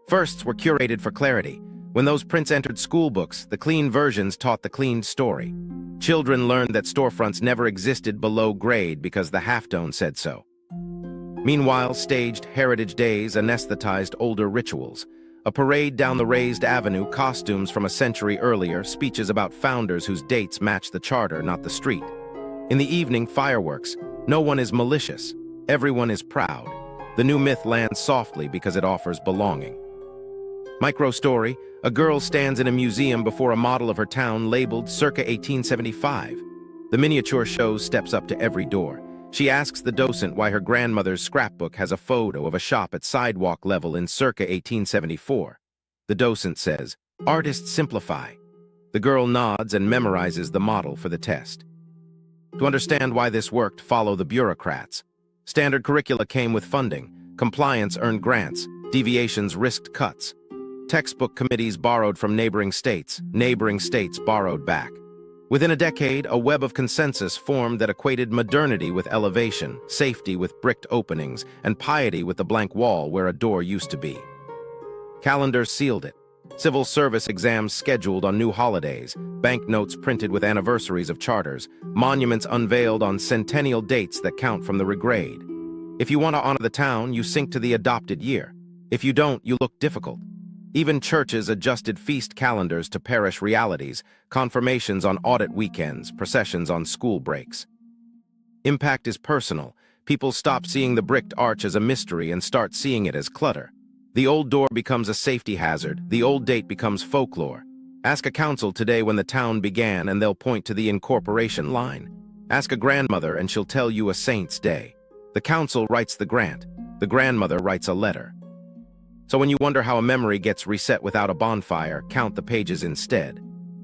Firsts were curated for clarity. When those prints entered school books, the clean versions taught the cleaned story. Children learned that storefronts never existed below grade because the halftone said so. Meanwhile, staged Heritage Days anesthetized older rituals. A parade down the raised avenue, costumes from a century earlier, speeches about founders whose dates match the charter, not the street. In the evening, fireworks. No one is malicious. Everyone is proud. The new myth lands softly because it offers belonging. Micro-story: a girl stands in a museum before a model of her town labeled circa 1875. The miniature show steps up to every door. She asks the docent why her grandmother's scrapbook has a photo of a shop at sidewalk level in circa 1874. The docent says, "Artists simplify." The girl nods and memorizes the model for the test. To understand why this worked, follow the bureaucrats. Standard curricula came with funding. Compliance earned grants. Deviations risked cuts. Textbook committees borrowed from neighboring states borrowed back. Within a decade, a web of consensus formed that equated modernity with elevation, safety with bricked openings, and piety with the blank wall where a door used to be. Calendars sealed it. Civil service exams scheduled on new holidays, banknotes printed with anniversaries of charters, monuments unveiled on centennial dates that count from the regrade. If you want to honor the town, you sync to the adopted year. If you don't, you look difficult. Even churches adjusted feast calendars to parish realities, confirmations on audit weekends, processions on school breaks. Impact is personal. People stop seeing the bricked arch as a mystery and start seeing it as clutter. The old door becomes a safety hazard. The old date becomes folklore. Ask a council today when the town began and they'll point to the incorporation line. Ask a grandmother and she'll tell you a saint's day. The council writes the grant. The grandmother writes a letter. So when you wonder how a memory gets reset without a bonfire, count the pages instead.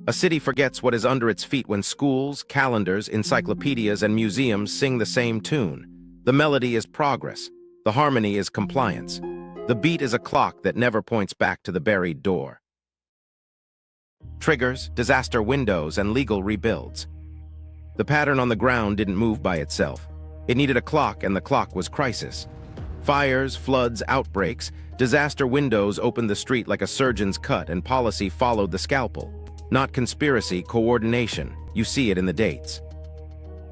A city forgets what is under its feet when schools, calendars, encyclopedias, and museums sing the same tune. The melody is progress. The harmony is compliance. The beat is a clock that never points back to the buried door. Triggers, disaster windows, and legal rebuilds. The pattern on the ground didn't move by itself. It needed a clock, and the clock was crisis. Fires, floods, outbreaks. Disaster windows opened the street like a surgeon's cut, and policy followed the scalpel. Not conspiracy, coordination. You see it in the dates.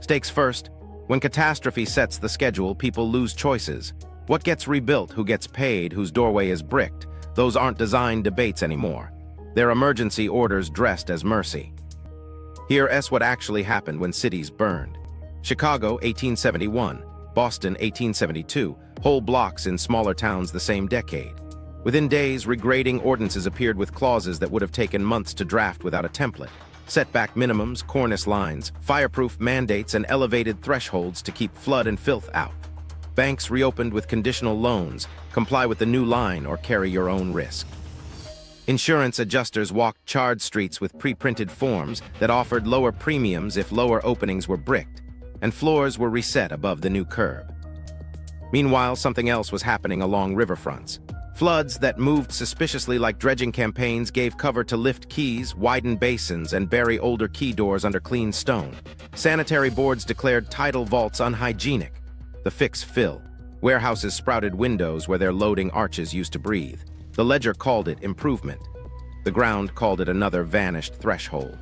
Stakes first. When catastrophe sets the schedule, people lose choices. What gets rebuilt, who gets paid, whose doorway is bricked? Those aren't design debates anymore. They're emergency orders dressed as mercy. Here's what actually happened when cities burned. Chicago, 1871. Boston, 1872. Whole blocks in smaller towns the same decade. Within days, regrading ordinances appeared with clauses that would have taken months to draft without a template. Setback minimums, cornice lines, fireproof mandates, and elevated thresholds to keep flood and filth out. Banks reopened with conditional loans, comply with the new line or carry your own risk. Insurance adjusters walked charred streets with pre-printed forms that offered lower premiums if lower openings were bricked, and floors were reset above the new curb. Meanwhile, something else was happening along riverfronts. Floods that moved suspiciously like dredging campaigns gave cover to lift quays, widen basins, and bury older quay doors under clean stone. Sanitary boards declared tidal vaults unhygienic. The fix: fill. Warehouses sprouted windows where their loading arches used to breathe. The ledger called it improvement. The ground called it another vanished threshold.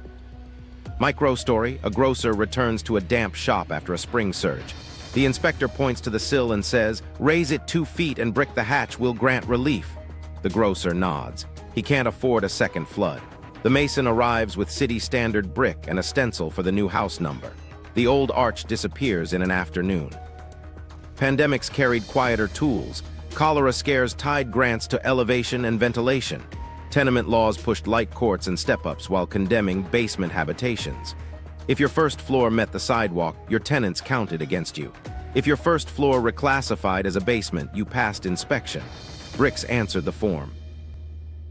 Micro-story: a grocer returns to a damp shop after a spring surge. The inspector points to the sill and says, "Raise it 2 feet and brick the hatch, will grant relief." The grocer nods. He can't afford a second flood. The mason arrives with city standard brick and a stencil for the new house number. The old arch disappears in an afternoon. Pandemics carried quieter tools. Cholera scares tied grants to elevation and ventilation. Tenement laws pushed light courts and step-ups while condemning basement habitations. If your first floor met the sidewalk, your tenants counted against you. If your first floor reclassified as a basement, you passed inspection. Bricks answered the form.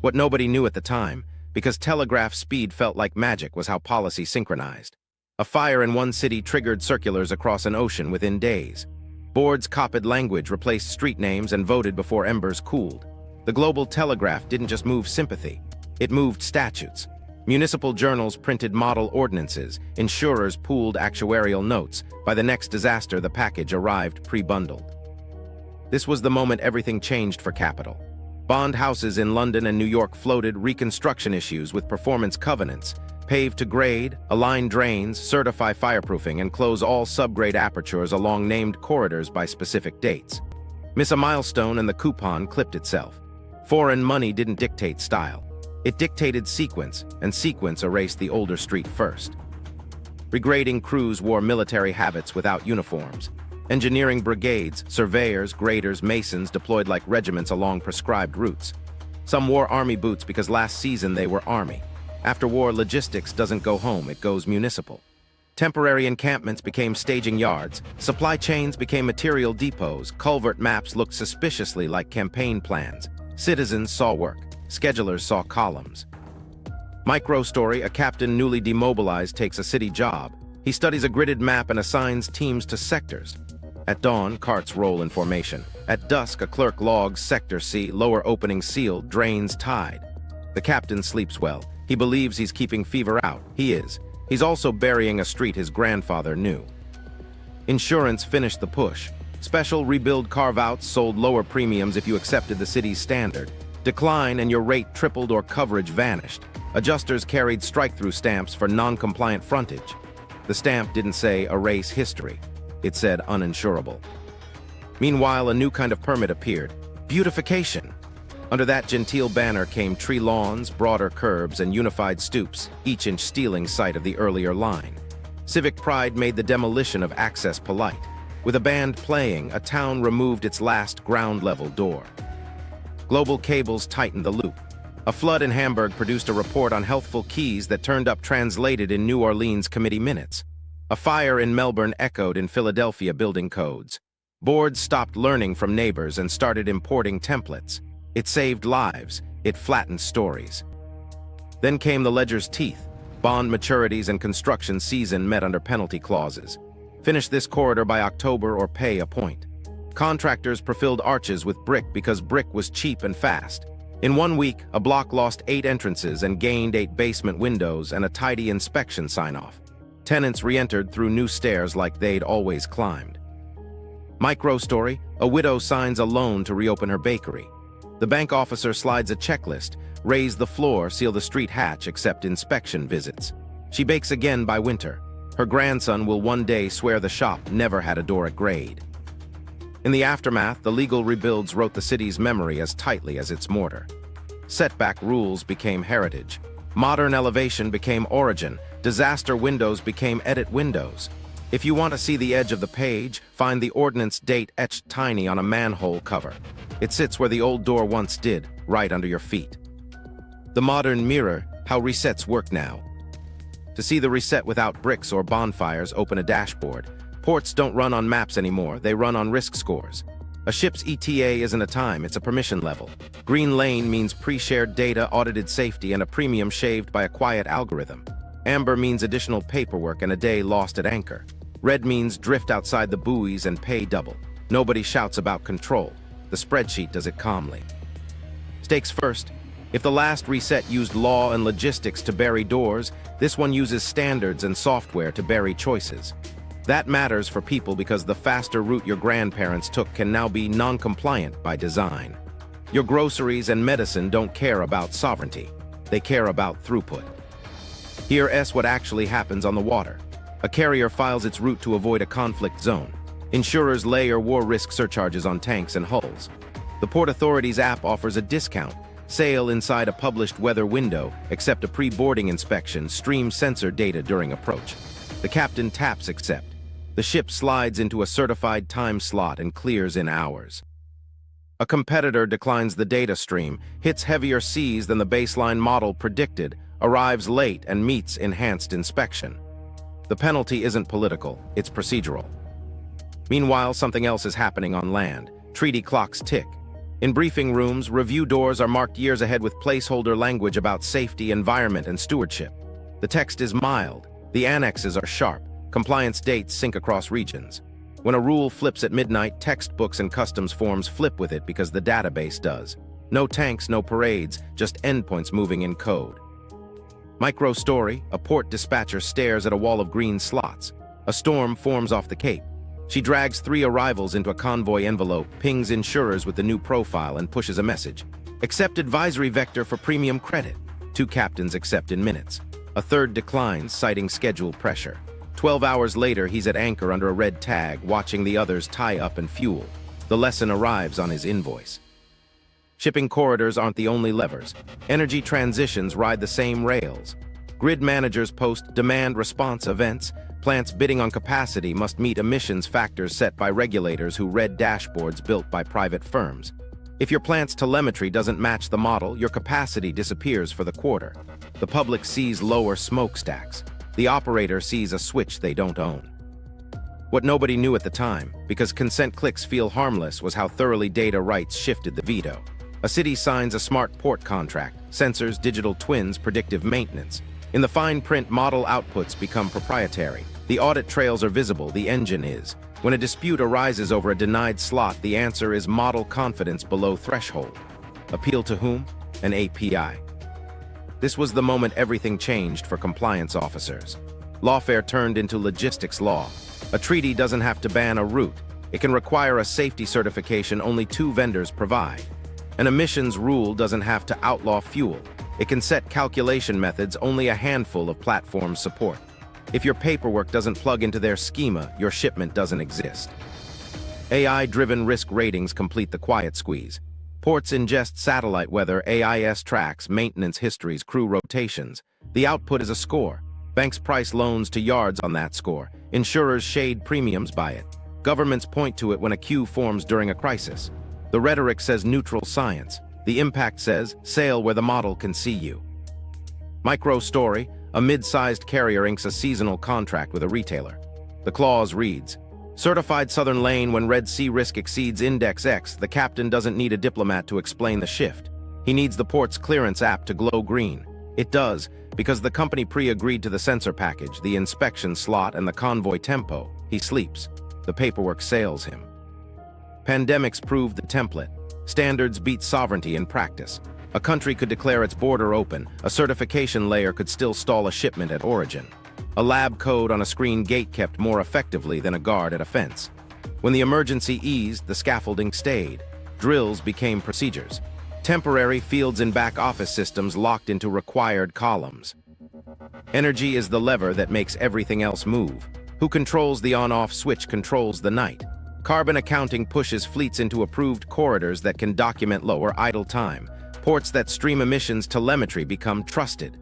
What nobody knew at the time, because telegraph speed felt like magic, was how policy synchronized. A fire in one city triggered circulars across an ocean within days. Boards copied language, replaced street names, and voted before embers cooled. The global telegraph didn't just move sympathy, it moved statutes. Municipal journals printed model ordinances, insurers pooled actuarial notes. By the next disaster, the package arrived pre-bundled. This was the moment everything changed for capital. Bond houses in London and New York floated reconstruction issues with performance covenants: pave to grade, align drains, certify fireproofing, and close all subgrade apertures along named corridors by specific dates. Miss a milestone and the coupon clipped itself. Foreign money didn't dictate style. It dictated sequence, and sequence erased the older street first. Regrading crews wore military habits without uniforms. Engineering brigades, surveyors, graders, masons deployed like regiments along prescribed routes. Some wore army boots because last season they were army. After war, logistics doesn't go home, it goes municipal. Temporary encampments became staging yards, supply chains became material depots, culvert maps looked suspiciously like campaign plans. Citizens saw work, schedulers saw columns. Micro-story: a captain newly demobilized takes a city job. He studies a gridded map and assigns teams to sectors. At dawn, carts roll in formation. At dusk, a clerk logs Sector C, lower opening sealed, drains tied. The captain sleeps well. He believes he's keeping fever out. He is. He's also burying a street his grandfather knew. Insurance finished the push. Special rebuild carve-outs sold lower premiums if you accepted the city's standard. Decline and your rate tripled or coverage vanished. Adjusters carried strike-through stamps for non-compliant frontage. The stamp didn't say erase history. It said uninsurable. Meanwhile, a new kind of permit appeared: beautification. Under that genteel banner came tree lawns, broader curbs, and unified stoops, each inch stealing sight of the earlier line. Civic pride made the demolition of access polite. With a band playing, a town removed its last ground-level door. Global cables tightened the loop. A flood in Hamburg produced a report on healthful keys that turned up translated in New Orleans committee minutes. A fire in Melbourne echoed in Philadelphia building codes. Boards stopped learning from neighbors and started importing templates. It saved lives. It flattened stories. Then came the ledger's teeth. Bond maturities and construction season met under penalty clauses. Finish this corridor by October or pay a point. Contractors profiled arches with brick because brick was cheap and fast. In 1 week, a block lost 8 entrances and gained 8 basement windows and a tidy inspection sign-off. Tenants re-entered through new stairs like they'd always climbed. Micro-story: a widow signs a loan to reopen her bakery. The bank officer slides a checklist: raise the floor, seal the street hatch, accept inspection visits. She bakes again by winter. Her grandson will one day swear the shop never had a door at grade. In the aftermath, the legal rebuilds wrote the city's memory as tightly as its mortar. Setback rules became heritage. Modern elevation became origin. Disaster windows became edit windows. If you want to see the edge of the page, find the ordinance date etched tiny on a manhole cover. It sits where the old door once did, right under your feet. The modern mirror: how resets work now. To see the reset without bricks or bonfires, open a dashboard. Ports don't run on maps anymore, they run on risk scores. A ship's ETA isn't a time, it's a permission level. Green lane means pre-shared data, audited safety, and a premium shaved by a quiet algorithm. Amber means additional paperwork and a day lost at anchor. Red means drift outside the buoys and pay double. Nobody shouts about control. The spreadsheet does it calmly. Stakes first. If the last reset used law and logistics to bury doors, this one uses standards and software to bury choices. That matters for people because the faster route your grandparents took can now be non-compliant by design. Your groceries and medicine don't care about sovereignty. They care about throughput. Here's what actually happens on the water. A carrier files its route to avoid a conflict zone. Insurers lay or war risk surcharges on tanks and hulls. The Port Authority's app offers a discount. Sail inside a published weather window, accept a pre-boarding inspection, stream sensor data during approach. The captain taps accept. The ship slides into a certified time slot and clears in hours. A competitor declines the data stream, hits heavier seas than the baseline model predicted, arrives late and meets enhanced inspection. The penalty isn't political, it's procedural. Meanwhile, something else is happening on land. Treaty clocks tick. In briefing rooms, review doors are marked years ahead with placeholder language about safety, environment, and stewardship. The text is mild. The annexes are sharp. Compliance dates sync across regions. When a rule flips at midnight, textbooks and customs forms flip with it because the database does. No tanks, no parades, just endpoints moving in code. Micro story, a port dispatcher stares at a wall of green slots. A storm forms off the Cape. She drags 3 arrivals into a convoy envelope, pings insurers with the new profile, and pushes a message. Accept advisory vector for premium credit. 2 captains accept in minutes. A third declines, citing schedule pressure. 12 hours later, he's at anchor under a red tag, watching the others tie up and fuel. The lesson arrives on his invoice. Shipping corridors aren't the only levers. Energy transitions ride the same rails. Grid managers post demand response events. Plants bidding on capacity must meet emissions factors set by regulators who read dashboards built by private firms. If your plant's telemetry doesn't match the model, your capacity disappears for the quarter. The public sees lower smokestacks. The operator sees a switch they don't own. What nobody knew at the time, because consent clicks feel harmless, was how thoroughly data rights shifted the veto. A city signs a smart port contract, sensors, digital twins, predictive maintenance. In the fine print, model outputs become proprietary. The audit trails are visible, the engine is. When a dispute arises over a denied slot, the answer is model confidence below threshold. Appeal to whom? An API. This was the moment everything changed for compliance officers. Lawfare turned into logistics law. A treaty doesn't have to ban a route. It can require a safety certification only 2 vendors provide. An emissions rule doesn't have to outlaw fuel. It can set calculation methods only a handful of platforms support. If your paperwork doesn't plug into their schema, your shipment doesn't exist. AI-driven risk ratings complete the quiet squeeze. Ports ingest satellite weather, AIS tracks, maintenance histories, crew rotations. The output is a score. Banks price loans to yards on that score. Insurers shade premiums by it. Governments point to it when a queue forms during a crisis. The rhetoric says neutral science. The impact says sail where the model can see you. Micro story, a mid-sized carrier inks a seasonal contract with a retailer. The clause reads, certified Southern lane when Red Sea risk exceeds Index X, the captain doesn't need a diplomat to explain the shift. He needs the port's clearance app to glow green. It does, because the company pre-agreed to the sensor package, the inspection slot, and the convoy tempo. He sleeps. The paperwork sails him. Pandemics proved the template. Standards beat sovereignty in practice. A country could declare its border open. A certification layer could still stall a shipment at origin. A lab code on a screen gate kept more effectively than a guard at a fence. When the emergency eased, the scaffolding stayed. Drills became procedures. Temporary fields in back office systems locked into required columns. Energy is the lever that makes everything else move. Who controls the on-off switch controls the night. Carbon accounting pushes fleets into approved corridors that can document lower idle time. Ports that stream emissions telemetry become trusted.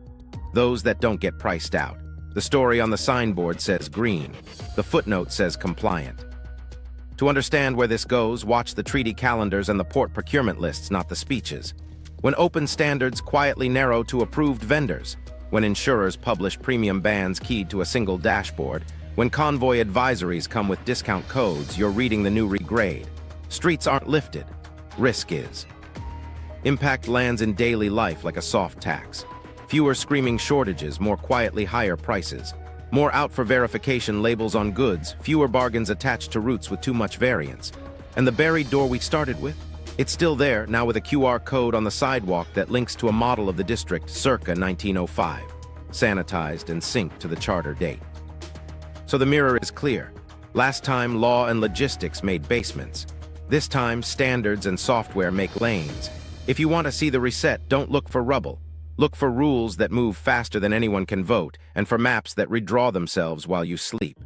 Those that don't get priced out. The story on the signboard says green. The footnote says compliant. To understand where this goes, watch the treaty calendars and the port procurement lists, not the speeches. When open standards quietly narrow to approved vendors. When insurers publish premium bands keyed to a single dashboard. When convoy advisories come with discount codes, you're reading the new regrade. Streets aren't lifted. Risk is. Impact lands in daily life like a soft tax. Fewer screaming shortages, more quietly higher prices. More out for verification labels on goods, fewer bargains attached to routes with too much variance. And the buried door we started with? It's still there, now with a QR code on the sidewalk that links to a model of the district circa 1905, sanitized and synced to the charter date. So the mirror is clear. Last time, law and logistics made basements. This time, standards and software make lanes. If you want to see the reset, don't look for rubble. Look for rules that move faster than anyone can vote, and for maps that redraw themselves while you sleep.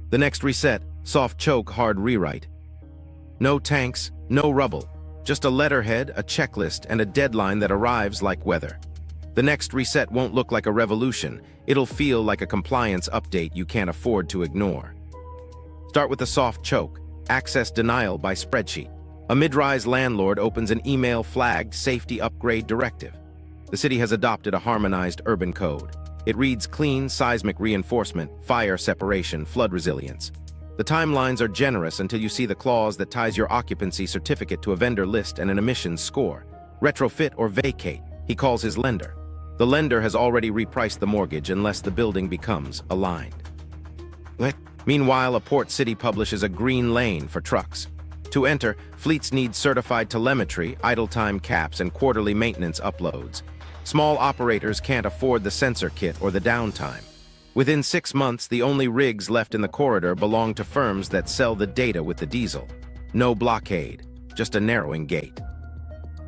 The next reset, soft choke, hard rewrite. No tanks, no rubble. Just a letterhead, a checklist, and a deadline that arrives like weather. The next reset won't look like a revolution. It'll feel like a compliance update you can't afford to ignore. Start with a soft choke, access denial by spreadsheet. A mid-rise landlord opens an email-flagged safety upgrade directive. The city has adopted a harmonized urban code. It reads clean seismic reinforcement, fire separation, flood resilience. The timelines are generous until you see the clause that ties your occupancy certificate to a vendor list and an emissions score. Retrofit or vacate, he calls his lender. The lender has already repriced the mortgage unless the building becomes aligned. Meanwhile, a port city publishes a green lane for trucks. To enter, fleets need certified telemetry, idle time caps, and quarterly maintenance uploads. Small operators can't afford the sensor kit or the downtime. Within 6 months, the only rigs left in the corridor belong to firms that sell the data with the diesel. No blockade, just a narrowing gate.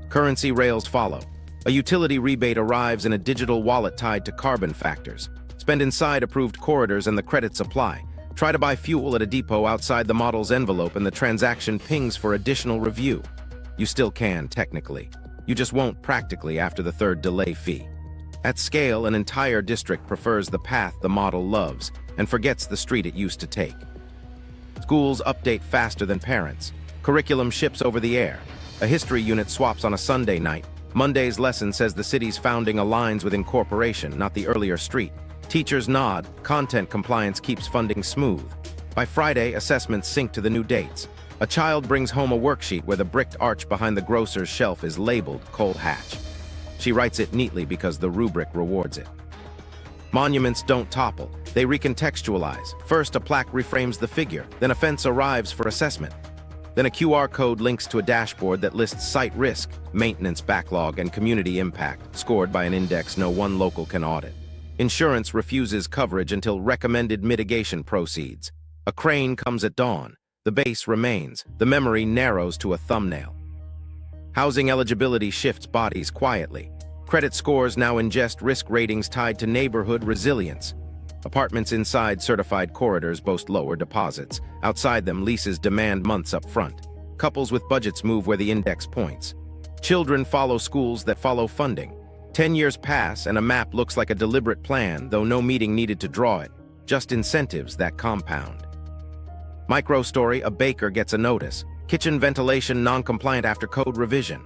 Currency rails follow. A utility rebate arrives in a digital wallet tied to carbon factors. Spend inside approved corridors and the credits apply. Try to buy fuel at a depot outside the model's envelope and the transaction pings for additional review. You still can, technically. You just won't practically after the third delay fee. At scale, an entire district prefers the path the model loves and forgets the street it used to take. Schools update faster than parents. Curriculum ships over the air. A history unit swaps on a Sunday night. Monday's lesson says the city's founding aligns with incorporation, not the earlier street. Teachers nod, content compliance keeps funding smooth. By Friday, assessments sync to the new dates. A child brings home a worksheet where the bricked arch behind the grocer's shelf is labeled Coal Hatch. She writes it neatly because the rubric rewards it. Monuments don't topple, they recontextualize. First, a plaque reframes the figure, then a fence arrives for assessment. Then a QR code links to a dashboard that lists site risk, maintenance backlog, and community impact, scored by an index no one local can audit. Insurance refuses coverage until recommended mitigation proceeds. A crane comes at dawn. The base remains. The memory narrows to a thumbnail. Housing eligibility shifts bodies quietly. Credit scores now ingest risk ratings tied to neighborhood resilience. Apartments inside certified corridors boast lower deposits. Outside them, leases demand months up front. Couples with budgets move where the index points. Children follow schools that follow funding. 10 years pass and a map looks like a deliberate plan, though no meeting needed to draw it. Just incentives that compound. Micro-story, a baker gets a notice. Kitchen ventilation non-compliant after code revision.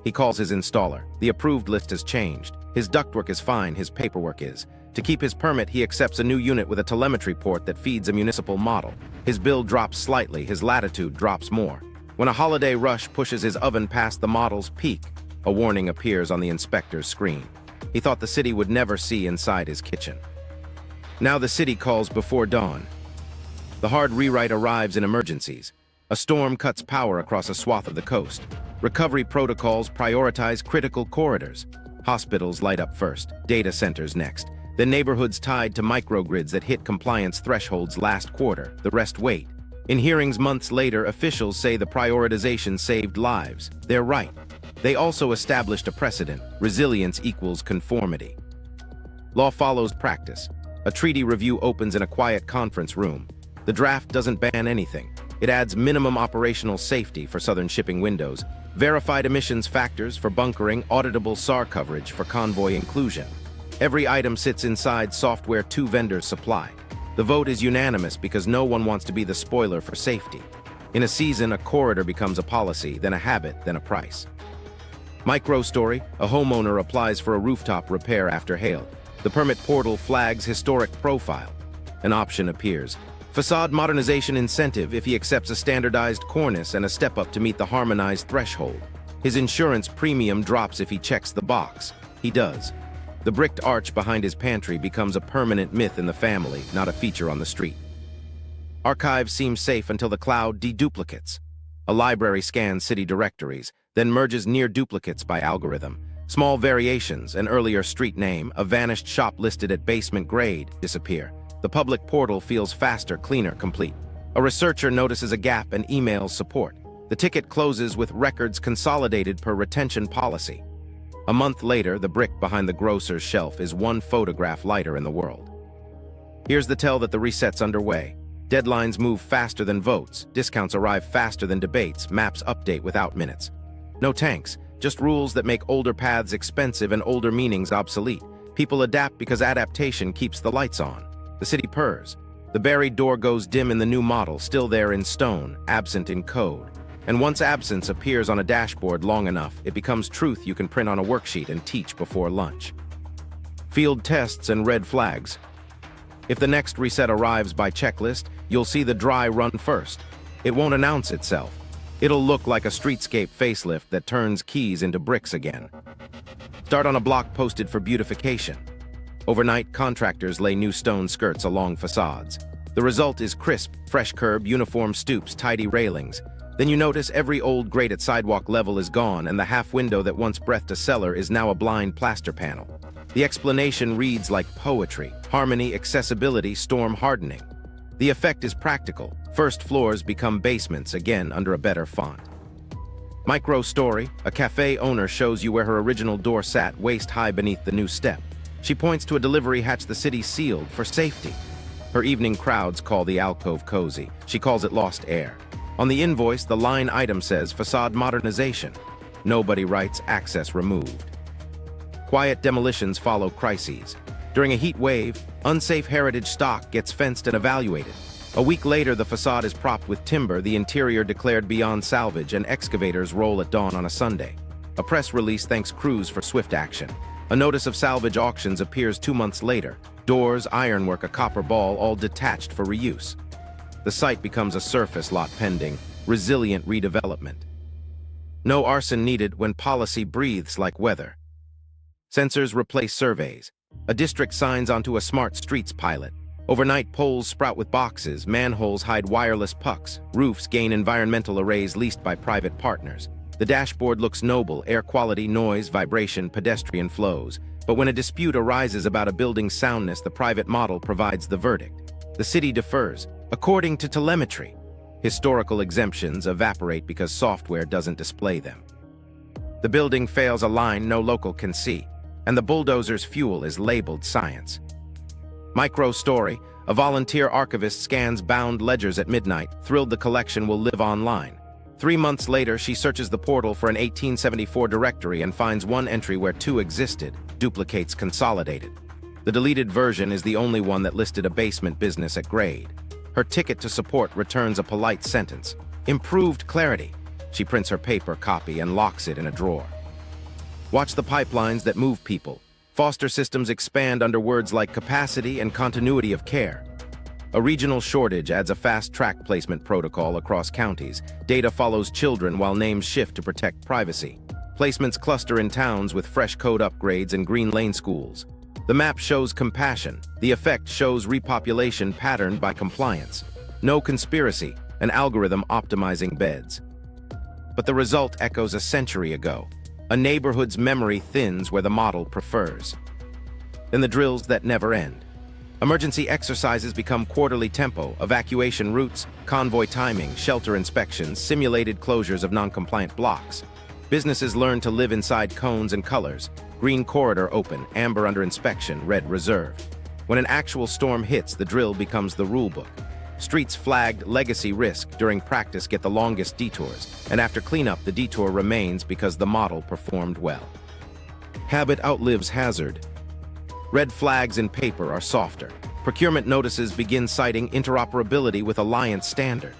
He calls his installer. The approved list has changed. His ductwork is fine, his paperwork is. To keep his permit, he accepts a new unit with a telemetry port that feeds a municipal model. His bill drops slightly, his latitude drops more. When a holiday rush pushes his oven past the model's peak, a warning appears on the inspector's screen. He thought the city would never see inside his kitchen. Now the city calls before dawn. The hard rewrite arrives in emergencies. A storm cuts power across a swath of the coast. Recovery protocols prioritize critical corridors. Hospitals light up first, data centers next. The neighborhoods tied to microgrids that hit compliance thresholds last quarter, the rest wait. In hearings months later, officials say the prioritization saved lives. They're right. They also established a precedent: resilience equals conformity. Law follows practice. A treaty review opens in a quiet conference room. The draft doesn't ban anything. It adds minimum operational safety for southern shipping windows, verified emissions factors for bunkering, auditable SAR coverage for convoy inclusion. Every item sits inside software 2 vendors supply. The vote is unanimous because no one wants to be the spoiler for safety. In a season, a corridor becomes a policy, then a habit, then a price. Micro-story, a homeowner applies for a rooftop repair after hail. The permit portal flags historic profile. An option appears. Facade modernization incentive if he accepts a standardized cornice and a step up to meet the harmonized threshold. His insurance premium drops if he checks the box. He does. The bricked arch behind his pantry becomes a permanent myth in the family, not a feature on the street. Archives seem safe until the cloud deduplicates. A library scans city directories, then merges near duplicates by algorithm. Small variations, an earlier street name, a vanished shop listed at basement grade, disappear. The public portal feels faster, cleaner, complete. A researcher notices a gap and emails support. The ticket closes with records consolidated per retention policy. A month later, the brick behind the grocer's shelf is 1 photograph lighter in the world. Here's the tell that the reset's underway. Deadlines move faster than votes, discounts arrive faster than debates, maps update without minutes. No tanks, just rules that make older paths expensive and older meanings obsolete. People adapt because adaptation keeps the lights on. The city purrs. The buried door goes dim in the new model, still there in stone, absent in code. And once absence appears on a dashboard long enough, it becomes truth you can print on a worksheet and teach before lunch. Field tests and red flags. If the next reset arrives by checklist, you'll see the dry run first. It won't announce itself. It'll look like a streetscape facelift that turns keys into bricks again. Start on a block posted for beautification. Overnight, contractors lay new stone skirts along facades. The result is crisp, fresh curb, uniform stoops, tidy railings. Then you notice every old grate at sidewalk level is gone, and the half window that once breathed a cellar is now a blind plaster panel. The explanation reads like poetry: harmony, accessibility, storm hardening. The effect is practical. First floors become basements, again under a better font. Micro story: a cafe owner shows you where her original door sat, waist high beneath the new step. She points to a delivery hatch the city sealed for safety. Her evening crowds call the alcove cozy. She calls it lost air. On the invoice, the line item says facade modernization. Nobody writes access removed. Quiet demolitions follow crises. During a heat wave, unsafe heritage stock gets fenced and evaluated. A week later, the facade is propped with timber, the interior declared beyond salvage, and excavators roll at dawn on a Sunday. A press release thanks crews for swift action. A notice of salvage auctions appears 2 months later. Doors, ironwork, a copper ball, all detached for reuse. The site becomes a surface lot pending resilient redevelopment. No arson needed when policy breathes like weather. Sensors replace surveys. A district signs onto a smart streets pilot. Overnight poles sprout with boxes, manholes hide wireless pucks, roofs gain environmental arrays leased by private partners. The dashboard looks noble: air quality, noise, vibration, pedestrian flows. But when a dispute arises about a building's soundness, the private model provides the verdict. The city defers, according to telemetry. Historical exemptions evaporate because software doesn't display them. The building fails a line no local can see, and the bulldozer's fuel is labeled science. Micro story: a volunteer archivist scans bound ledgers at midnight, thrilled the collection will live online. 3 months later, she searches the portal for an 1874 directory and finds one entry where 2 existed, duplicates consolidated. The deleted version is the only one that listed a basement business at grade. Her ticket to support returns a polite sentence: improved clarity. She prints her paper copy and locks it in a drawer. Watch the pipelines that move people. Foster systems expand under words like capacity and continuity of care. A regional shortage adds a fast-track placement protocol across counties. Data follows children while names shift to protect privacy. Placements cluster in towns with fresh code upgrades and green lane schools. The map shows compassion. The effect shows repopulation patterned by compliance. No conspiracy, an algorithm optimizing beds. But the result echoes a century ago. A neighborhood's memory thins where the model prefers. Then the drills that never end. Emergency exercises become quarterly tempo: evacuation routes, convoy timing, shelter inspections, simulated closures of non-compliant blocks. Businesses learn to live inside cones and colors: green corridor open, amber under inspection, red reserved. When an actual storm hits, the drill becomes the rulebook. Streets flagged legacy risk during practice get the longest detours, and after cleanup, the detour remains because the model performed well. Habit outlives hazard. Red flags in paper are softer. Procurement notices begin citing interoperability with Alliance Standard.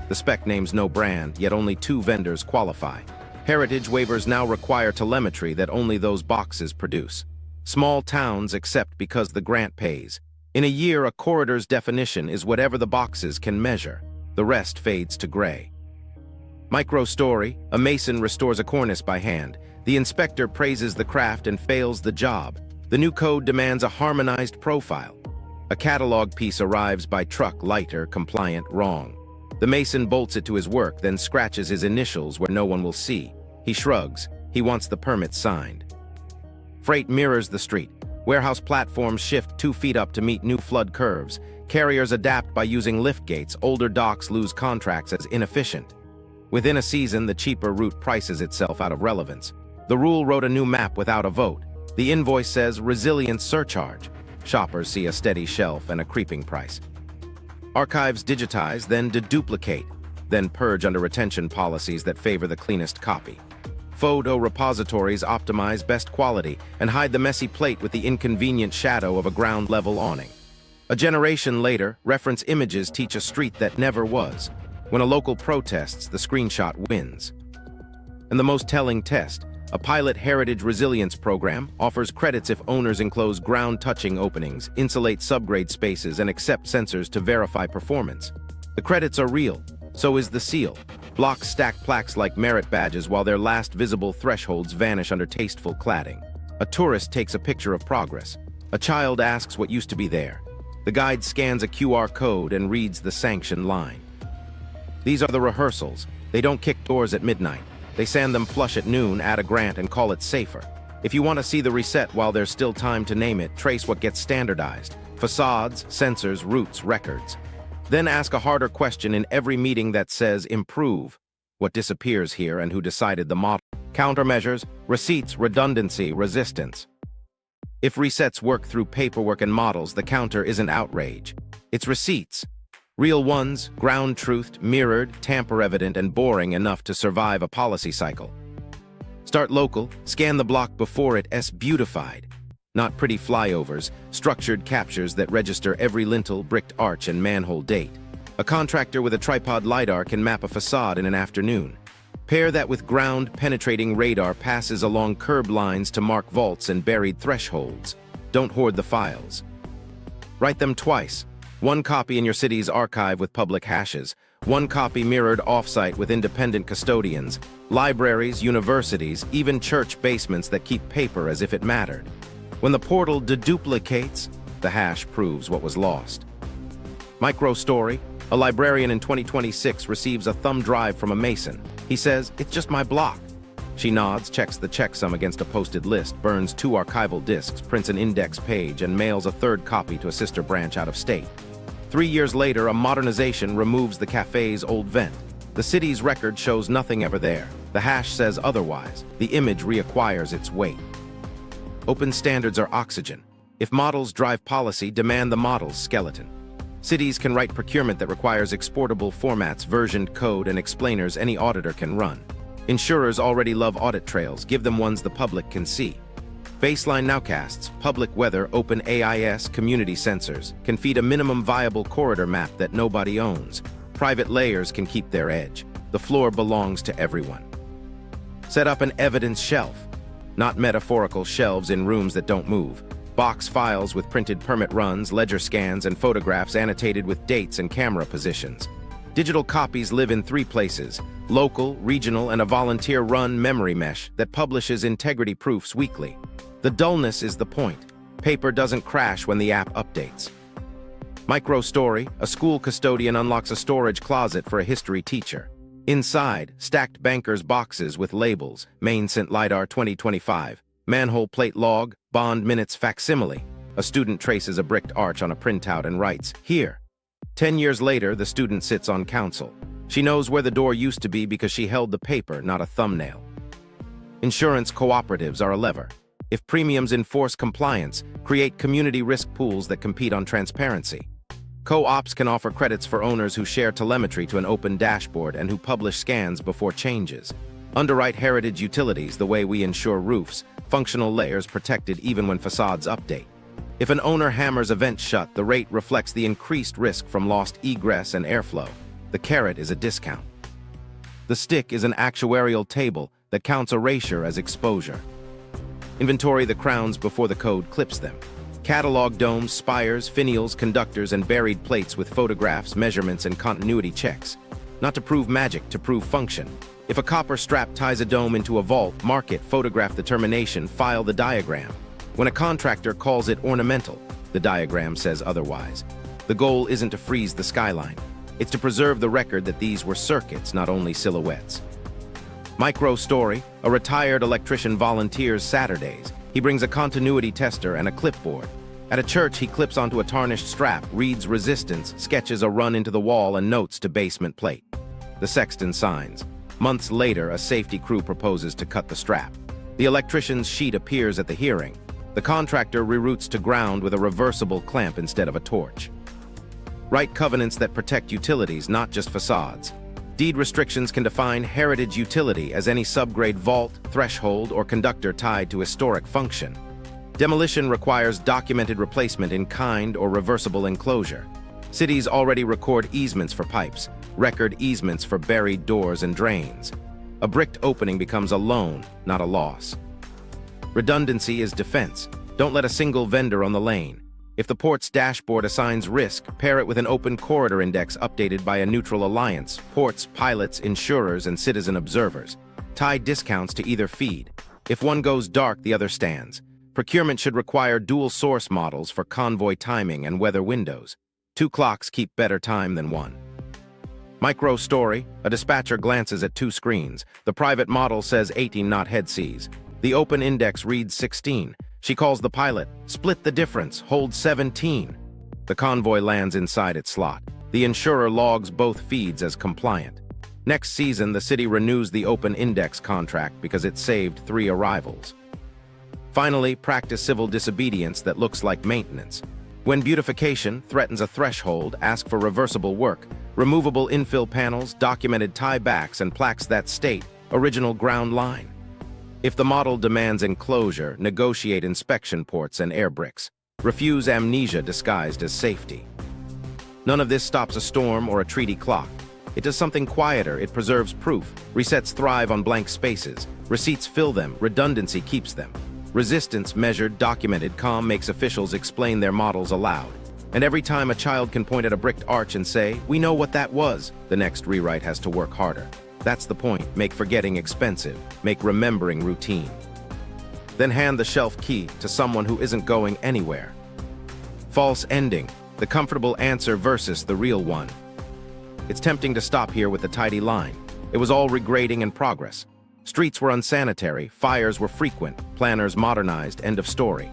The spec names no brand, yet only 2 vendors qualify. Heritage waivers now require telemetry that only those boxes produce. Small towns accept because the grant pays. In a year, a corridor's definition is whatever the boxes can measure. The rest fades to gray. Micro story: a mason restores a cornice by hand. The inspector praises the craft and fails the job. The new code demands a harmonized profile. A catalog piece arrives by truck, lighter, compliant, wrong. The mason bolts it to his work, then scratches his initials where no one will see. He shrugs. He wants the permit signed. Freight mirrors the street. Warehouse platforms shift 2 feet up to meet new flood curves. Carriers adapt by using lift gates. Older docks lose contracts as inefficient. Within a season, the cheaper route prices itself out of relevance. The rule wrote a new map without a vote. The invoice says resilience surcharge. Shoppers see a steady shelf and a creeping price. Archives digitize, then deduplicate, then purge under retention policies that favor the cleanest copy. Photo repositories optimize best quality and hide the messy plate with the inconvenient shadow of a ground-level awning. A generation later, reference images teach a street that never was. When a local protests, the screenshot wins. And the most telling test: a pilot heritage resilience program offers credits if owners enclose ground-touching openings, insulate subgrade spaces, and accept sensors to verify performance. The credits are real, so is the seal. Blocks stack plaques like merit badges while their last visible thresholds vanish under tasteful cladding. A tourist takes a picture of progress. A child asks what used to be there. The guide scans a QR code and reads the sanction line. These are the rehearsals. They don't kick doors at midnight. They sand them flush at noon, add a grant, and call it safer. If you want to see the reset while there's still time to name it, trace what gets standardized. Facades, sensors, routes, records. Then ask a harder question in every meeting that says improve. What disappears here and who decided the model? Countermeasures, receipts, redundancy, resistance. If resets work through paperwork and models, the counter isn't outrage. It's receipts. Real ones, ground-truthed, mirrored, tamper-evident, and boring enough to survive a policy cycle. Start local, scan the block before it's beautified. Not pretty flyovers, structured captures that register every lintel, bricked arch, and manhole date. A contractor with a tripod LiDAR can map a facade in an afternoon. Pair that with ground-penetrating radar passes along curb lines to mark vaults and buried thresholds. Don't hoard the files. Write them twice. One copy in your city's archive with public hashes. One copy mirrored off-site with independent custodians. Libraries, universities, even church basements that keep paper as if it mattered. When the portal deduplicates, the hash proves what was lost. Micro-story. A librarian in 2026 receives a thumb drive from a mason. He says, "It's just my block." She nods, checks the checksum against a posted list, burns 2 archival disks, prints an index page, and mails a 3rd copy to a sister branch out of state. 3 years later, a modernization removes the cafe's old vent. The city's record shows nothing ever there. The hash says otherwise. The image reacquires its weight. Open standards are oxygen. If models drive policy, demand the model's skeleton. Cities can write procurement that requires exportable formats, versioned code, and explainers any auditor can run. Insurers already love audit trails. Give them ones the public can see. Baseline nowcasts, public weather, open AIS, community sensors, can feed a minimum viable corridor map that nobody owns. Private layers can keep their edge. The floor belongs to everyone. Set up an evidence shelf. Not metaphorical shelves in rooms that don't move. Box files with printed permit runs, ledger scans, and photographs annotated with dates and camera positions. Digital copies live in 3 places: local, regional, and a volunteer-run memory mesh that publishes integrity proofs weekly. The dullness is the point. Paper doesn't crash when the app updates. Micro-story, a school custodian unlocks a storage closet for a history teacher. Inside, stacked bankers' boxes with labels, Main Sent LiDAR 2025, manhole plate log, bond minutes facsimile. A student traces a bricked arch on a printout and writes, "Here." 10 years later, the student sits on council. She knows where the door used to be because she held the paper, not a thumbnail. Insurance cooperatives are a lever. If premiums enforce compliance, create community risk pools that compete on transparency. Co-ops can offer credits for owners who share telemetry to an open dashboard and who publish scans before changes. Underwrite heritage utilities the way we insure roofs, functional layers protected even when facades update. If an owner hammers a vent shut, the rate reflects the increased risk from lost egress and airflow. The carrot is a discount. The stick is an actuarial table that counts erasure as exposure. Inventory the crowns before the code clips them. Catalog domes, spires, finials, conductors, and buried plates with photographs, measurements, and continuity checks. Not to prove magic, to prove function. If a copper strap ties a dome into a vault, mark it, photograph the termination, file the diagram. When a contractor calls it ornamental, the diagram says otherwise. The goal isn't to freeze the skyline. It's to preserve the record that these were circuits, not only silhouettes. Micro-story, a retired electrician volunteers Saturdays. He brings a continuity tester and a clipboard. At a church, he clips onto a tarnished strap, reads resistance, sketches a run into the wall, and notes to basement plate. The sexton signs. Months later, a safety crew proposes to cut the strap. The electrician's sheet appears at the hearing. The contractor reroutes to ground with a reversible clamp instead of a torch. Write covenants that protect utilities, not just facades. Deed restrictions can define heritage utility as any subgrade vault, threshold, or conductor tied to historic function. Demolition requires documented replacement in kind or reversible enclosure. Cities already record easements for pipes, record easements for buried doors and drains. A bricked opening becomes a loan, not a loss. Redundancy is defense. Don't let a single vendor on the lane. If the port's dashboard assigns risk, pair it with an open corridor index updated by a neutral alliance, ports, pilots, insurers, and citizen observers. Tie discounts to either feed. If one goes dark, the other stands. Procurement should require dual source models for convoy timing and weather windows. 2 clocks keep better time than 1. Micro story, a dispatcher glances at 2 screens. The private model says 18 knot head seas. The open index reads 16. She calls the pilot, split the difference, hold 17. The convoy lands inside its slot. The insurer logs both feeds as compliant. Next season, the city renews the open index contract because it saved 3 arrivals. Finally, practice civil disobedience that looks like maintenance. When beautification threatens a threshold, ask for reversible work, removable infill panels, documented tiebacks, and plaques that state original ground line. If the model demands enclosure, negotiate inspection ports and air bricks. Refuse amnesia disguised as safety. None of this stops a storm or a treaty clock. It does something quieter. It preserves proof. Resets thrive on blank spaces. Receipts fill them. Redundancy keeps them. Resistance measured, documented, calm makes officials explain their models aloud. And every time a child can point at a bricked arch and say, "We know what that was," the next rewrite has to work harder. That's the point. Make forgetting expensive. Make remembering routine. Then hand the shelf key to someone who isn't going anywhere. False ending. The comfortable answer versus the real one. It's tempting to stop here with the tidy line. It was all regrading and progress. Streets were unsanitary, fires were frequent, planners modernized, end of story.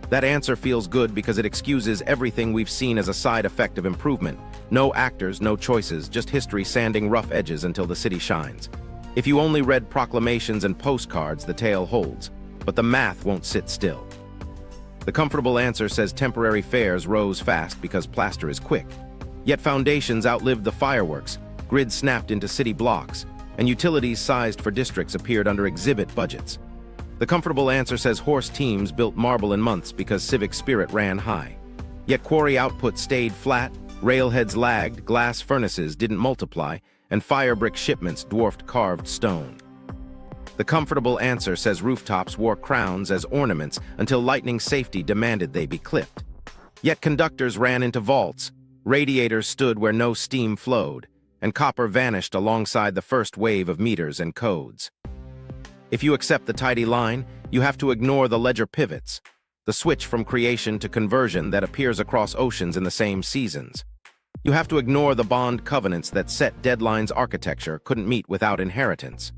That answer feels good because it excuses everything we've seen as a side effect of improvement. No actors, no choices, just history sanding rough edges until the city shines. If you only read proclamations and postcards, the tale holds. But the math won't sit still. The comfortable answer says temporary fares rose fast because plaster is quick. Yet foundations outlived the fireworks, grids snapped into city blocks, and utilities sized for districts appeared under exhibit budgets. The comfortable answer says horse teams built marble in months because civic spirit ran high. Yet quarry output stayed flat, railheads lagged, glass furnaces didn't multiply, and fire brick shipments dwarfed carved stone. The comfortable answer says rooftops wore crowns as ornaments until lightning safety demanded they be clipped. Yet conductors ran into vaults, radiators stood where no steam flowed, and copper vanished alongside the first wave of meters and codes. If you accept the tidy line, you have to ignore the ledger pivots, the switch from creation to conversion that appears across oceans in the same seasons. You have to ignore the bond covenants that set deadlines architecture couldn't meet without inheritance.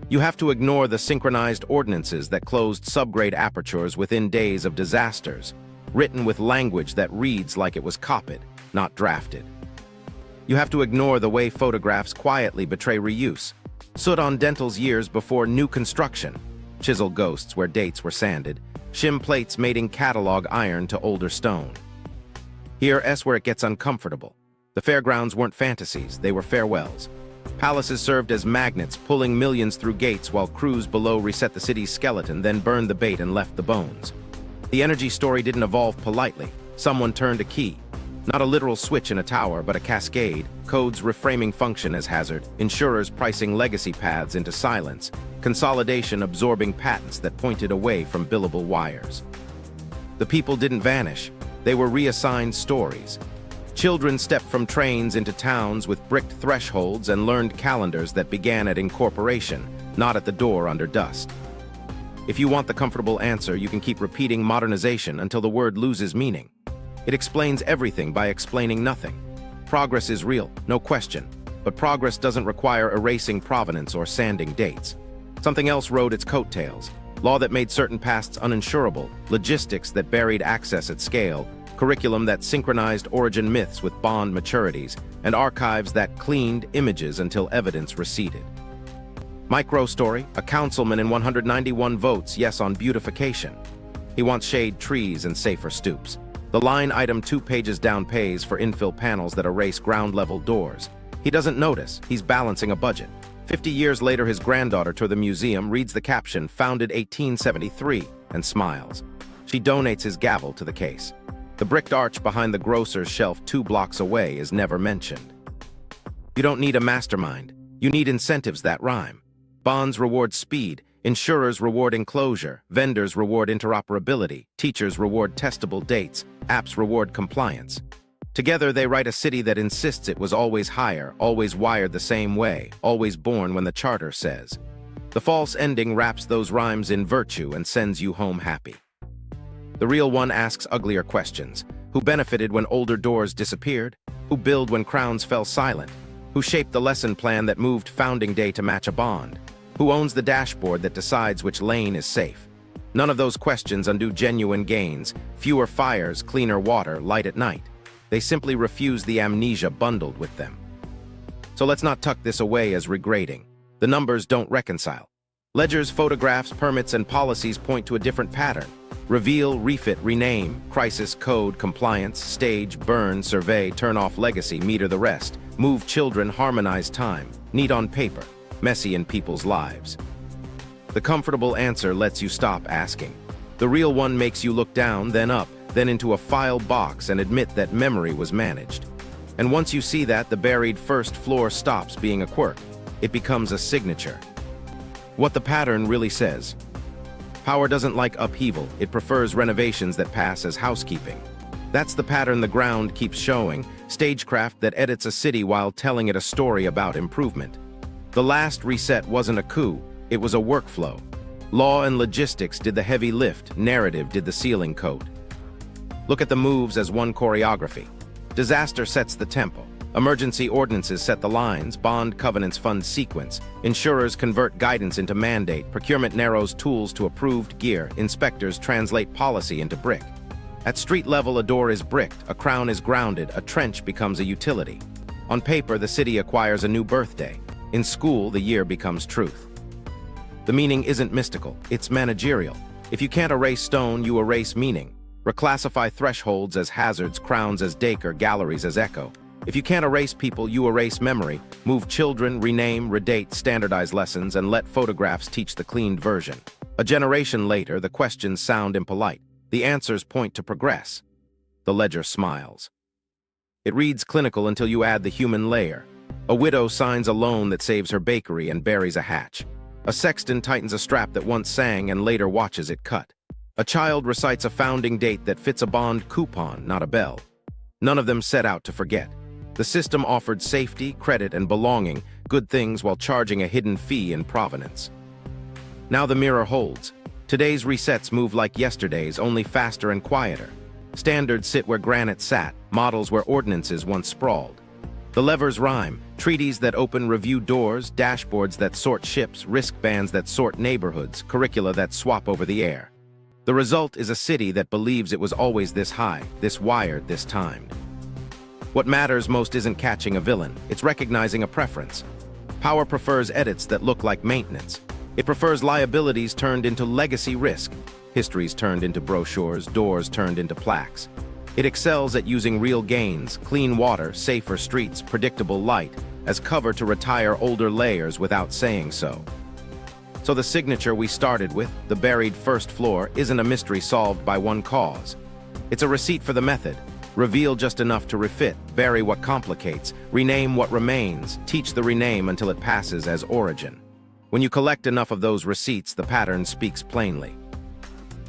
You have to ignore the synchronized ordinances that closed subgrade apertures within days of disasters, written with language that reads like it was copied, not drafted. You have to ignore the way photographs quietly betray reuse. Soot on dentals years before new construction. Chisel ghosts where dates were sanded. Shim plates mating catalog iron to older stone. Here's where it gets uncomfortable. The fairgrounds weren't fantasies, they were farewells. Palaces served as magnets, pulling millions through gates while crews below reset the city's skeleton, then burned the bait and left the bones. The energy story didn't evolve politely. Someone turned a key. Not a literal switch in a tower, but a cascade, codes reframing function as hazard, insurers pricing legacy paths into silence, consolidation absorbing patents that pointed away from billable wires. The people didn't vanish, they were reassigned stories. Children stepped from trains into towns with bricked thresholds and learned calendars that began at incorporation, not at the door under dust. If you want the comfortable answer, you can keep repeating modernization until the word loses meaning. It explains everything by explaining nothing. Progress is real, no question, but progress doesn't require erasing provenance or sanding dates. Something else rode its coattails. Law that made certain pasts uninsurable, logistics that buried access at scale, curriculum that synchronized origin myths with bond maturities, and archives that cleaned images until evidence receded. Micro story, a councilman in 191 votes yes on beautification. He wants shade trees and safer stoops. The line item 2 pages down pays for infill panels that erase ground-level doors. He doesn't notice, he's balancing a budget. 50 years later, his granddaughter to the museum reads the caption, "Founded 1873," and smiles. She donates his gavel to the case. The bricked arch behind the grocer's shelf 2 blocks away is never mentioned. You don't need a mastermind. You need incentives that rhyme. Bonds reward speed. Insurers reward enclosure, vendors reward interoperability, teachers reward testable dates, apps reward compliance. Together they write a city that insists it was always higher, always wired the same way, always born when the charter says. The false ending wraps those rhymes in virtue and sends you home happy. The real one asks uglier questions. Who benefited when older doors disappeared? Who billed when crowns fell silent? Who shaped the lesson plan that moved founding day to match a bond? Who owns the dashboard that decides which lane is safe? None of those questions undo genuine gains. Fewer fires, cleaner water, light at night. They simply refuse the amnesia bundled with them. So let's not tuck this away as regrading. The numbers don't reconcile. Ledgers, photographs, permits, and policies point to a different pattern. Reveal, refit, rename, crisis, code, compliance, stage, burn, survey, turn off legacy, meter the rest, move children, harmonize time, neat on paper, messy in people's lives. The comfortable answer lets you stop asking. The real one makes you look down, then up, then into a file box and admit that memory was managed. And once you see that, the buried first floor stops being a quirk. It becomes a signature. What the pattern really says. Power doesn't like upheaval, it prefers renovations that pass as housekeeping. That's the pattern the ground keeps showing, stagecraft that edits a city while telling it a story about improvement. The last reset wasn't a coup, it was a workflow. Law and logistics did the heavy lift, narrative did the ceiling coat. Look at the moves as one choreography. Disaster sets the tempo. Emergency ordinances set the lines, bond covenants fund sequence, insurers convert guidance into mandate, procurement narrows tools to approved gear, inspectors translate policy into brick. At street level, a door is bricked, a crown is grounded, a trench becomes a utility. On paper, the city acquires a new birthday. In school, the year becomes truth. The meaning isn't mystical, it's managerial. If you can't erase stone, you erase meaning. Reclassify thresholds as hazards, crowns as decor, galleries as echo. If you can't erase people, you erase memory. Move children, rename, redate, standardize lessons, and let photographs teach the cleaned version. A generation later, the questions sound impolite. The answers point to progress. The ledger smiles. It reads clinical until you add the human layer. A widow signs a loan that saves her bakery and buries a hatch. A sexton tightens a strap that once sang and later watches it cut. A child recites a founding date that fits a bond coupon, not a bell. None of them set out to forget. The system offered safety, credit, and belonging, good things while charging a hidden fee in provenance. Now the mirror holds. Today's resets move like yesterday's, only faster and quieter. Standards sit where granite sat, models where ordinances once sprawled. The levers rhyme, treaties that open review doors, dashboards that sort ships, wristbands that sort neighborhoods, curricula that swap over the air. The result is a city that believes it was always this high, this wired, this timed. What matters most isn't catching a villain, it's recognizing a preference. Power prefers edits that look like maintenance. It prefers liabilities turned into legacy risk, histories turned into brochures, doors turned into plaques. It excels at using real gains, clean water, safer streets, predictable light, as cover to retire older layers without saying so. So the signature we started with, the buried first floor, isn't a mystery solved by one cause. It's a receipt for the method. Reveal just enough to refit, bury what complicates, rename what remains, teach the rename until it passes as origin. When you collect enough of those receipts, the pattern speaks plainly.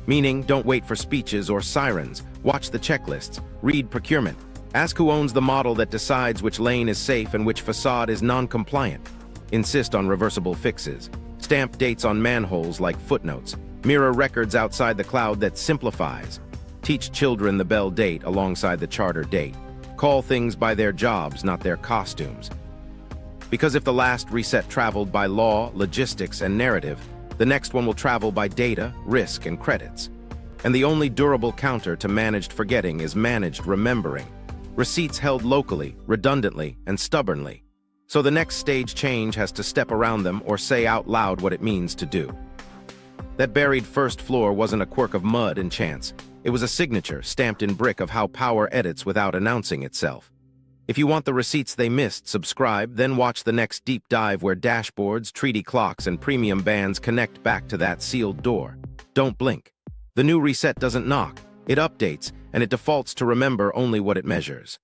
Meaning, don't wait for speeches or sirens, watch the checklists, read procurement, ask who owns the model that decides which lane is safe and which facade is non-compliant. Insist on reversible fixes, stamp dates on manholes like footnotes, mirror records outside the cloud that simplifies. Teach children the bell date alongside the charter date. Call things by their jobs, not their costumes. Because if the last reset traveled by law, logistics, and narrative, the next one will travel by data, risk, and credits. And the only durable counter to managed forgetting is managed remembering. Receipts held locally, redundantly, and stubbornly. So the next stage change has to step around them or say out loud what it means to do. That buried first floor wasn't a quirk of mud and chance. It was a signature stamped in brick of how power edits without announcing itself. If you want the receipts they missed, subscribe, then watch the next deep dive where dashboards, treaty clocks, and premium bands connect back to that sealed door. Don't blink. The new reset doesn't knock, it updates, and it defaults to remember only what it measures.